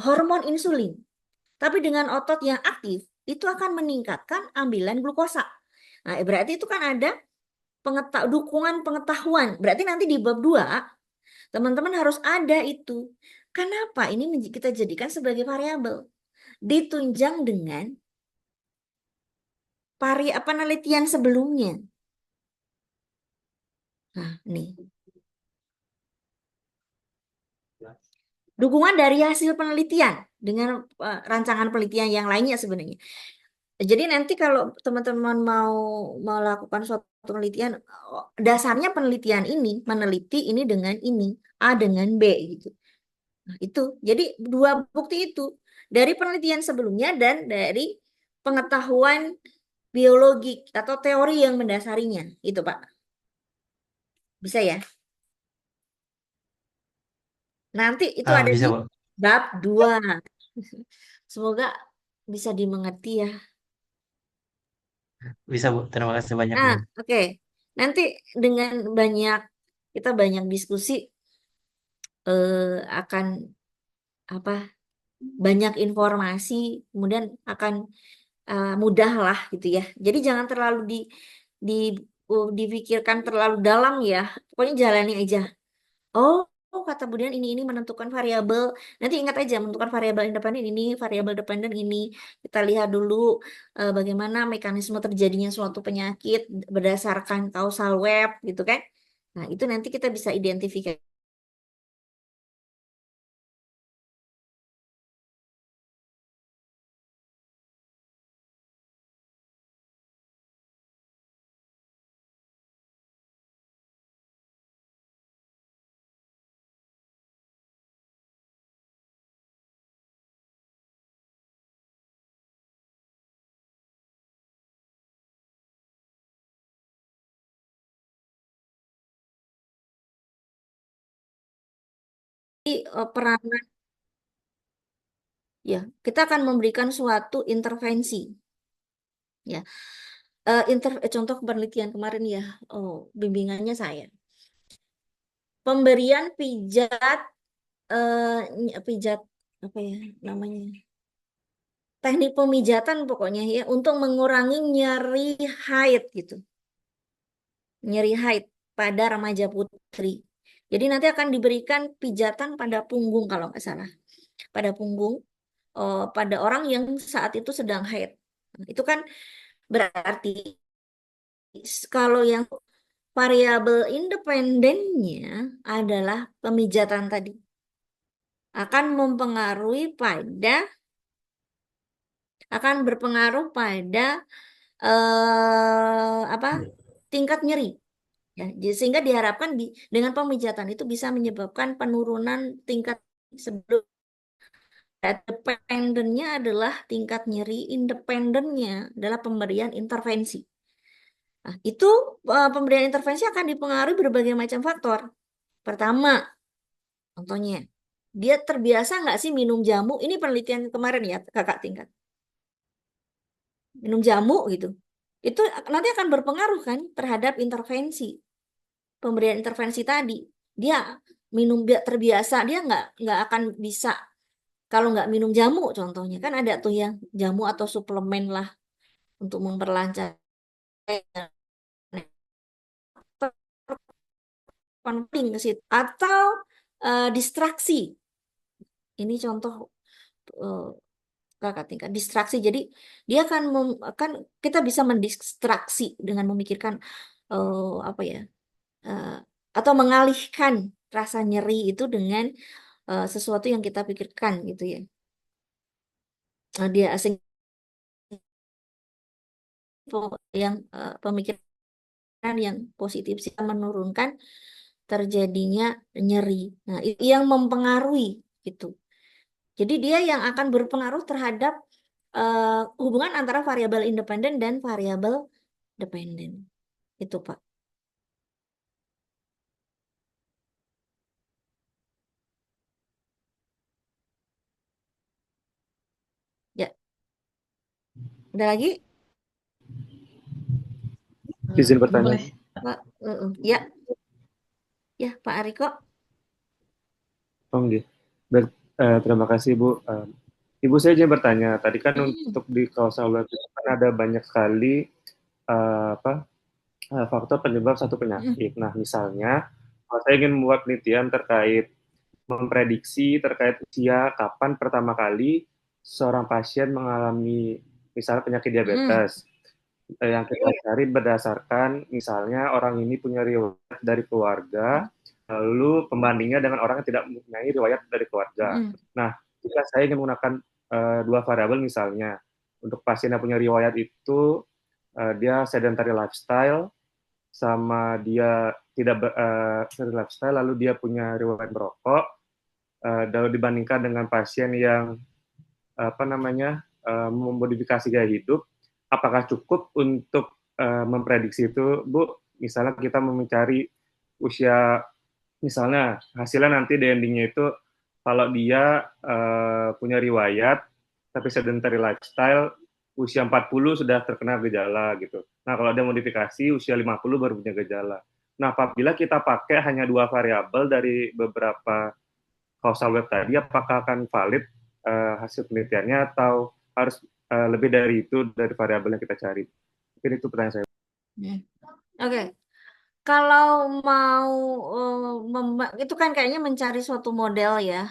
hormon insulin. Tapi dengan otot yang aktif, itu akan meningkatkan ambilan glukosa. Nah, berarti itu kan ada dukungan pengetahuan. Berarti nanti di bab 2, teman-teman harus ada itu. Kenapa ini kita jadikan sebagai variabel? Ditunjang dengan penelitian sebelumnya. Nah, nih. Dukungan dari hasil penelitian dengan rancangan penelitian yang lainnya sebenarnya. Jadi nanti kalau teman-teman mau melakukan suatu penelitian, dasarnya penelitian ini meneliti ini dengan ini, A dengan B gitu. Nah, itu. Jadi dua bukti itu dari penelitian sebelumnya dan dari pengetahuan biologi atau teori yang mendasarinya. Itu, Pak. Bisa ya? Nanti itu ada Bisa, di Bu. bab 2. Semoga bisa dimengerti ya. Bisa, Bu. Terima kasih banyak, Nah, Bu. oke. Nanti dengan kita banyak diskusi akan apa banyak informasi, kemudian akan mudah lah gitu ya. Jadi jangan terlalu di dipikirkan terlalu dalam ya. Pokoknya jalani aja. Oh, kata Budian ini menentukan variabel. Nanti ingat aja menentukan variabel independen ini, variabel dependen ini. Kita lihat dulu bagaimana mekanisme terjadinya suatu penyakit berdasarkan causal web gitu kan. Nah, itu nanti kita bisa identifikasi. Peranan ya, kita akan memberikan suatu intervensi ya. Contoh penelitian kemarin ya, bimbingannya saya. Pemberian pijat pijat apa ya namanya? Teknik pemijatan pokoknya ya untuk mengurangi nyeri haid gitu. Nyeri haid pada remaja putri. Jadi nanti akan diberikan pijatan pada punggung kalau nggak salah. Pada punggung pada orang yang saat itu sedang haid. Itu kan berarti kalau yang variabel independennya adalah pemijatan tadi akan berpengaruh pada apa tingkat nyeri ya. Sehingga diharapkan dengan pemijatan itu bisa menyebabkan penurunan tingkat sebelum dependennya adalah tingkat nyeri, independennya adalah pemberian intervensi. Nah, itu pemberian intervensi akan dipengaruhi berbagai macam faktor. Pertama, contohnya, dia terbiasa nggak sih minum jamu? Ini penelitian kemarin ya, kakak tingkat. Minum jamu gitu. Itu nanti akan berpengaruh kan terhadap intervensi. Pemberian intervensi tadi. Dia dia terbiasa, dia nggak akan bisa kalau nggak minum jamu contohnya. Kan ada tuh yang jamu atau suplemen lah untuk memperlancar penting ke situ atau distraksi. Ini contoh kakak tingkat distraksi. Jadi dia kan kita bisa mendistraksi dengan memikirkan apa ya uh, atau mengalihkan rasa nyeri itu dengan sesuatu yang kita pikirkan gitu ya. Dia asing yang pemikiran yang positif sih menurunkan terjadinya nyeri. Nah, itu yang mempengaruhi gitu. Jadi dia yang akan berpengaruh terhadap hubungan antara variabel independen dan variabel dependen. Itu, Pak. Ya, ada lagi? Izin bertanya. Boleh, Pak. Ya, ya, Pak Ariko. Oh, gitu. Terima kasih, Bu. Ibu, saya aja bertanya. Tadi kan untuk di causal web itu kan ada banyak sekali faktor penyebab satu penyakit. Nah, misalnya, kalau saya ingin membuat penelitian terkait memprediksi terkait usia kapan pertama kali seorang pasien mengalami misalnya penyakit diabetes. Yang kita cari berdasarkan misalnya orang ini punya riwayat dari keluarga, lalu pembandingnya dengan orang yang tidak mempunyai riwayat dari keluarga. Nah, jika saya ingin menggunakan dua variabel misalnya, untuk pasien yang punya riwayat itu dia sedentary lifestyle, sama dia tidak sedentary lifestyle, lalu dia punya riwayat merokok, kalau dibandingkan dengan pasien yang memodifikasi gaya hidup, apakah cukup untuk memprediksi itu, Bu? Misalnya kita mencari usia, misalnya hasilnya nanti di endingnya itu kalau dia punya riwayat tapi sedentary lifestyle, usia 40 sudah terkena gejala gitu. Nah, kalau dia modifikasi usia 50 baru punya gejala. Nah, apabila kita pakai hanya 2 variabel dari beberapa causal web tadi, apakah akan valid hasil penelitiannya atau harus lebih dari itu, dari variabel yang kita cari? Mungkin itu pertanyaan saya. Oke. Kalau mau itu kan kayaknya mencari suatu model ya.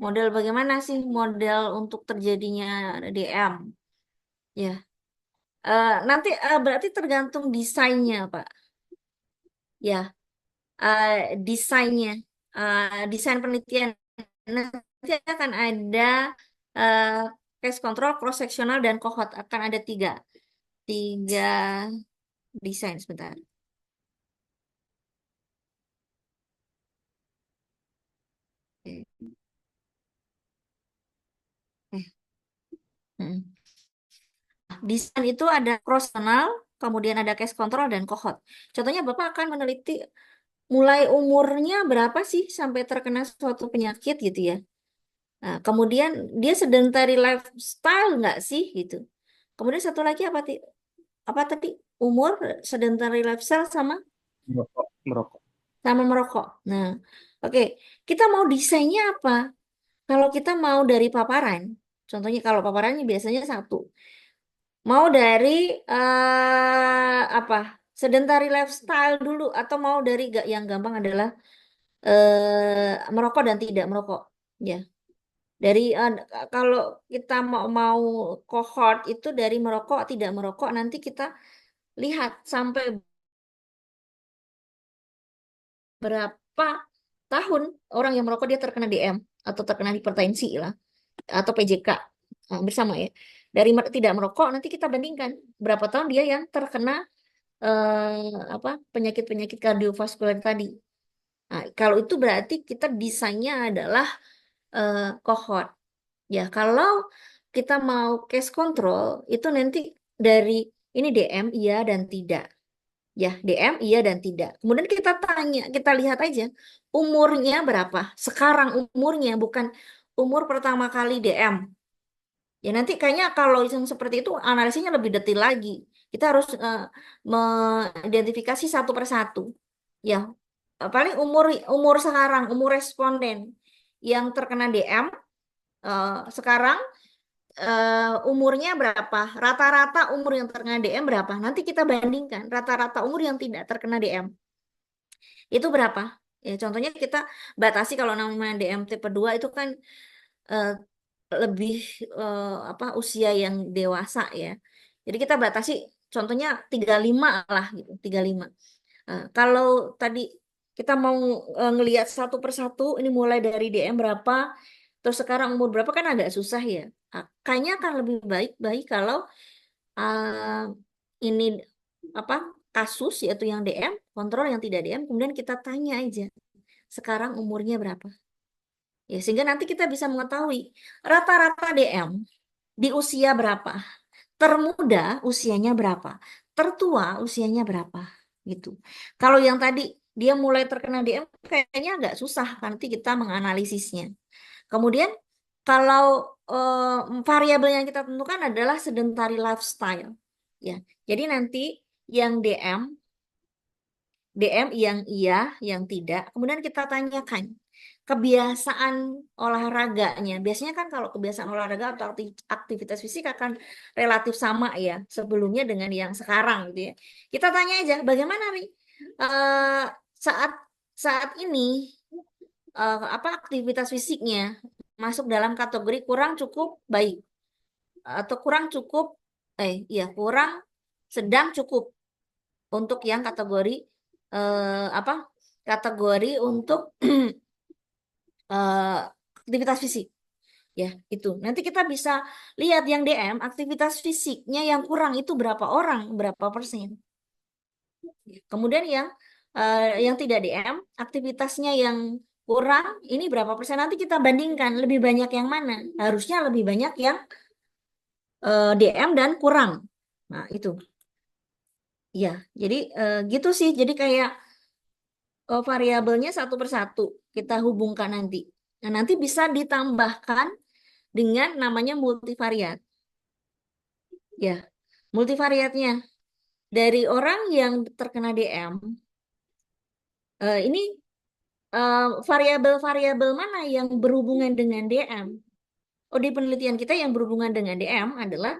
Model bagaimana sih model untuk terjadinya DM? Ya. Nanti berarti tergantung desainnya, Pak. Ya. Desainnya, desain penelitian. Nanti akan ada case control, cross sectional, dan cohort. Akan ada tiga desain. Sebentar. Oke. Desain itu ada cross sectional, kemudian ada case control dan cohort. Contohnya Bapak akan meneliti mulai umurnya berapa sih sampai terkena suatu penyakit gitu ya. Nah, kemudian dia sedentary lifestyle nggak sih gitu. Kemudian satu lagi apa tadi? Umur, sedentary lifestyle sama Merokok. sama merokok. Nah, oke. Kita mau desainnya apa? Kalau kita mau dari paparan, contohnya kalau paparannya biasanya satu. Mau dari apa? Sedentary lifestyle dulu atau mau dari yang gampang adalah merokok dan tidak merokok. Ya. Dari kalau kita mau cohort itu dari merokok tidak merokok, nanti kita lihat sampai berapa tahun orang yang merokok dia terkena DM atau terkena hipertensi lah atau PJK. Bersama ya. Dari tidak merokok nanti kita bandingkan berapa tahun dia yang terkena penyakit-penyakit kardiovaskular tadi. Nah, kalau itu berarti kita desainnya adalah cohort. Ya, kalau kita mau case control itu nanti dari ini DM iya dan tidak. Ya, DM iya dan tidak. Kemudian kita tanya, kita lihat aja umurnya berapa. Sekarang umurnya bukan umur pertama kali DM. Ya, nanti kayaknya kalau yang seperti itu analisisnya lebih detail lagi. Kita harus mengidentifikasi satu persatu. Ya, paling umur sekarang, umur responden yang terkena DM sekarang umurnya berapa? Rata-rata umur yang terkena DM berapa? Nanti kita bandingkan rata-rata umur yang tidak terkena DM. Itu berapa? Ya, contohnya kita batasi kalau namanya DM tipe 2 itu kan lebih usia yang dewasa ya. Jadi kita batasi contohnya 35 lah gitu, 35. Kalau tadi kita mau ngelihat satu persatu ini mulai dari DM berapa terus sekarang umur berapa kan agak susah ya. Kayaknya akan lebih baik kalau ini kasus yaitu yang DM, kontrol yang tidak DM, kemudian kita tanya aja sekarang umurnya berapa. Ya, sehingga nanti kita bisa mengetahui rata-rata DM di usia berapa, termuda usianya berapa, tertua usianya berapa gitu. Kalau yang tadi dia mulai terkena DM kayaknya agak susah nanti kita menganalisisnya. Kemudian kalau variabel yang kita tentukan adalah sedentary lifestyle. Ya, jadi nanti yang DM yang iya, yang tidak. Kemudian kita tanyakan kebiasaan olahraganya. Biasanya kan kalau kebiasaan olahraga atau aktivitas fisik akan relatif sama ya sebelumnya dengan yang sekarang gitu ya. Kita tanya aja bagaimana nih saat ini aktivitas fisiknya masuk dalam kategori kurang cukup baik atau kurang cukup kurang sedang cukup untuk yang kategori kategori untuk aktivitas fisik ya itu nanti kita bisa lihat yang DM aktivitas fisiknya yang kurang itu berapa orang berapa persen. Kemudian yang tidak DM aktivitasnya yang kurang ini berapa persen, nanti kita bandingkan lebih banyak yang mana. Harusnya lebih banyak yang DM dan kurang. Nah, itu. Ya, jadi gitu sih. Jadi kayak variabelnya satu persatu kita hubungkan nanti. Nah, nanti bisa ditambahkan dengan namanya multivariat. Ya, multivariatnya dari orang yang terkena DM, ini variabel-variabel mana yang berhubungan dengan DM? Oh, di penelitian kita yang berhubungan dengan DM adalah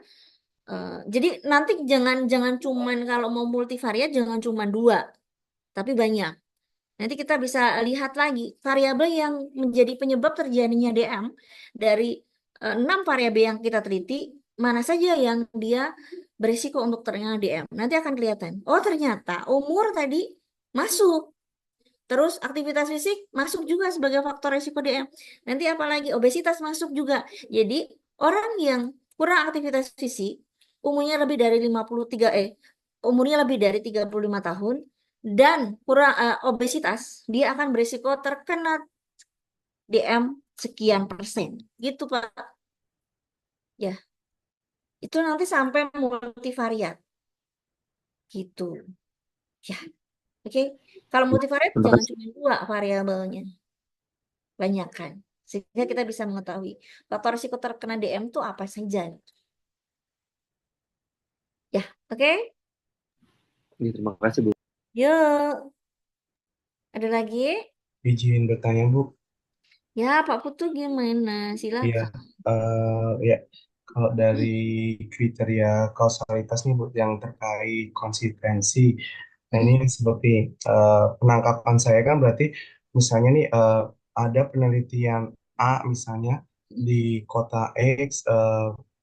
jadi nanti jangan cuman kalau mau multivariat jangan cuman 2, tapi banyak. Nanti kita bisa lihat lagi variabel yang menjadi penyebab terjadinya DM dari 6 variabel yang kita teliti, mana saja yang dia berisiko untuk terkena DM. Nanti akan kelihatan. Oh, ternyata umur tadi masuk. Terus aktivitas fisik masuk juga sebagai faktor risiko DM. Nanti apalagi obesitas masuk juga. Jadi orang yang kurang aktivitas fisik, umurnya lebih dari 35 tahun dan kurang obesitas, dia akan berisiko terkena DM sekian persen. Gitu, Pak. Ya, itu nanti sampai multivariat. Gitu. Ya, oke. Kalau multivariat Terima jangan kasih. cuma 2 variabelnya. Banyak kan. Sehingga kita bisa mengetahui faktor risiko terkena DM itu apa saja. Ya, oke? Terima kasih, Bu. Yuk. Ada lagi? Izin bertanya, Bu. Ya, Pak Putu gimana? Iya, Silakan. ya. Kalau dari kriteria kausalitas nih, Bu, yang terkait konsistensi, nah ini seperti penangkapan saya kan berarti misalnya nih ada penelitian A misalnya di kota X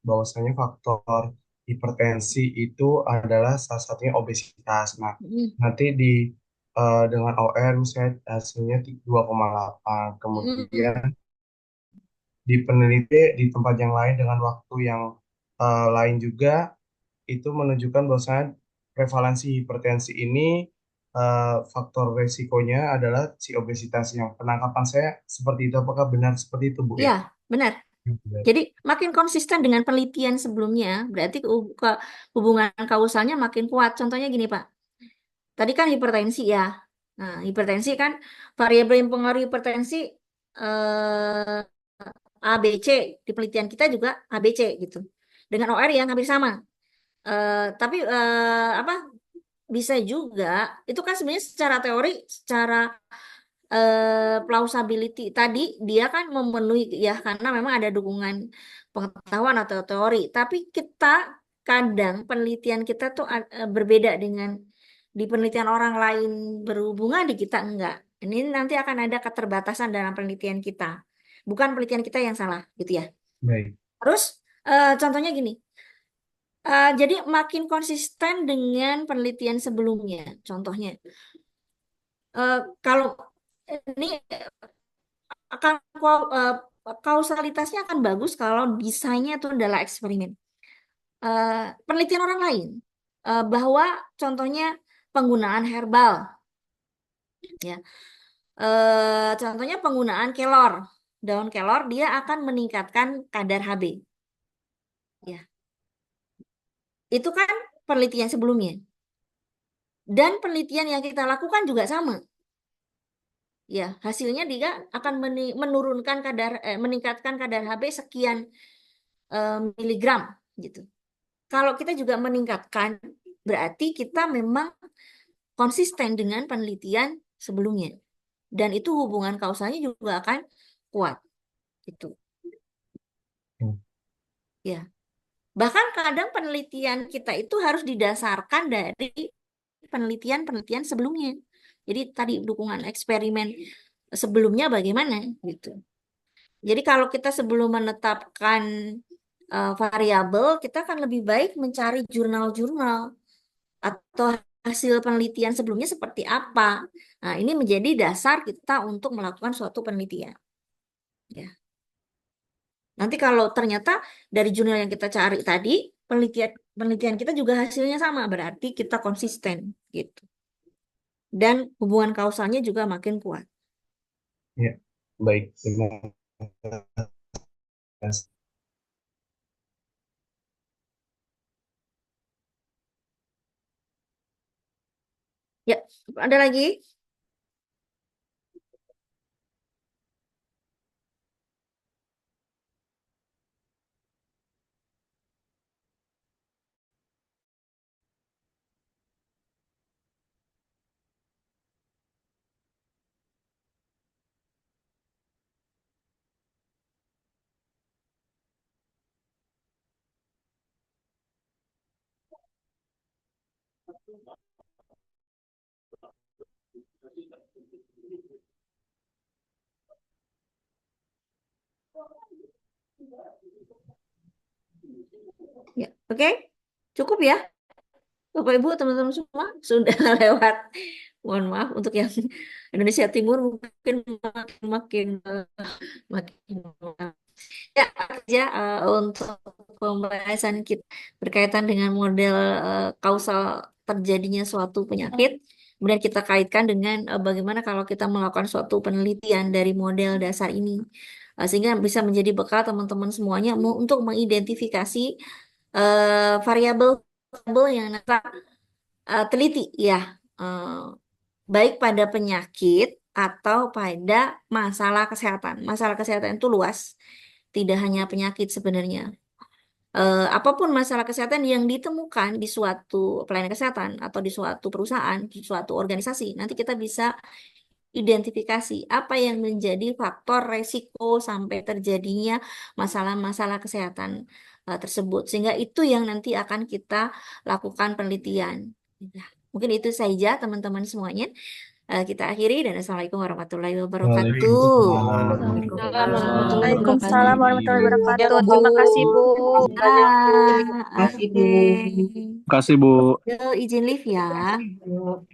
bahwasanya faktor hipertensi itu adalah salah satunya obesitas. Nah, nanti dengan OR misalnya hasilnya 2,8, kemudian di peneliti di tempat yang lain dengan waktu yang lain juga itu menunjukkan bahwasanya prevalensi hipertensi ini faktor resikonya adalah si obesitas. Yang penangkapan saya seperti itu, apakah benar seperti itu, Bu ya? Ya, benar. Jadi makin konsisten dengan penelitian sebelumnya, berarti hubungan kausalnya makin kuat. Contohnya gini, Pak. Tadi kan hipertensi ya. Nah, hipertensi kan variabel yang mempengaruhi hipertensi ABC, di penelitian kita juga ABC gitu. Dengan OR yang hampir sama. Tapi apa bisa juga itu kan sebenarnya secara teori, secara plausibility tadi dia kan memenuhi ya karena memang ada dukungan pengetahuan atau teori. Tapi kita kadang penelitian kita tuh berbeda dengan di penelitian orang lain berhubungan, di kita enggak. Ini nanti akan ada keterbatasan dalam penelitian kita. Bukan penelitian kita yang salah gitu ya. Baik. Terus contohnya gini. Jadi makin konsisten dengan penelitian sebelumnya. Contohnya, kalau ini akan kausalitasnya akan bagus kalau desainnya itu adalah eksperimen. Penelitian orang lain bahwa contohnya penggunaan herbal, ya, contohnya penggunaan kelor, daun kelor dia akan meningkatkan kadar Hb, ya. Itu kan penelitian sebelumnya. Dan penelitian yang kita lakukan juga sama. Ya, hasilnya dia akan menurunkan meningkatkan kadar Hb sekian miligram gitu. Kalau kita juga meningkatkan, berarti kita memang konsisten dengan penelitian sebelumnya. Dan itu hubungan kausalnya juga akan kuat. Gitu. Ya. Bahkan kadang penelitian kita itu harus didasarkan dari penelitian-penelitian sebelumnya. Jadi tadi dukungan eksperimen sebelumnya bagaimana gitu. Jadi kalau kita sebelum menetapkan variabel, kita akan lebih baik mencari jurnal-jurnal atau hasil penelitian sebelumnya seperti apa. Nah, ini menjadi dasar kita untuk melakukan suatu penelitian. Ya. Nanti kalau ternyata dari jurnal yang kita cari tadi, penelitian kita juga hasilnya sama, berarti kita konsisten gitu. Dan hubungan kausalnya juga makin kuat. Ya, baik. Terima kasih. Ya, ada lagi? Ya, oke. Cukup ya, Bapak Ibu, teman-teman semua sudah lewat. Mohon maaf untuk yang Indonesia Timur mungkin makin makin makin ya aja untuk pembahasan kita berkaitan dengan model kausal terjadinya suatu penyakit. Kemudian kita kaitkan dengan bagaimana kalau kita melakukan suatu penelitian dari model dasar ini. Sehingga bisa menjadi bekal teman-teman semuanya untuk mengidentifikasi variabel yang nanti teliti ya, baik pada penyakit atau pada masalah kesehatan. Masalah kesehatan itu luas, tidak hanya penyakit sebenarnya. Apapun masalah kesehatan yang ditemukan di suatu pelayanan kesehatan atau di suatu perusahaan, di suatu organisasi, nanti kita bisa identifikasi apa yang menjadi faktor resiko sampai terjadinya masalah-masalah kesehatan tersebut. Sehingga itu yang nanti akan kita lakukan penelitian. Nah, mungkin itu saja teman-teman semuanya. Kita akhiri dan Assalamualaikum warahmatullahi wabarakatuh. Waalaikumsalam Waalaikumsalam warahmatullahi Ya, wabarakatuh. Bu. Terima kasih, Bu. Kasih Bu. Oke. Terima kasih, Bu. Yo, izin live ya. Yuk.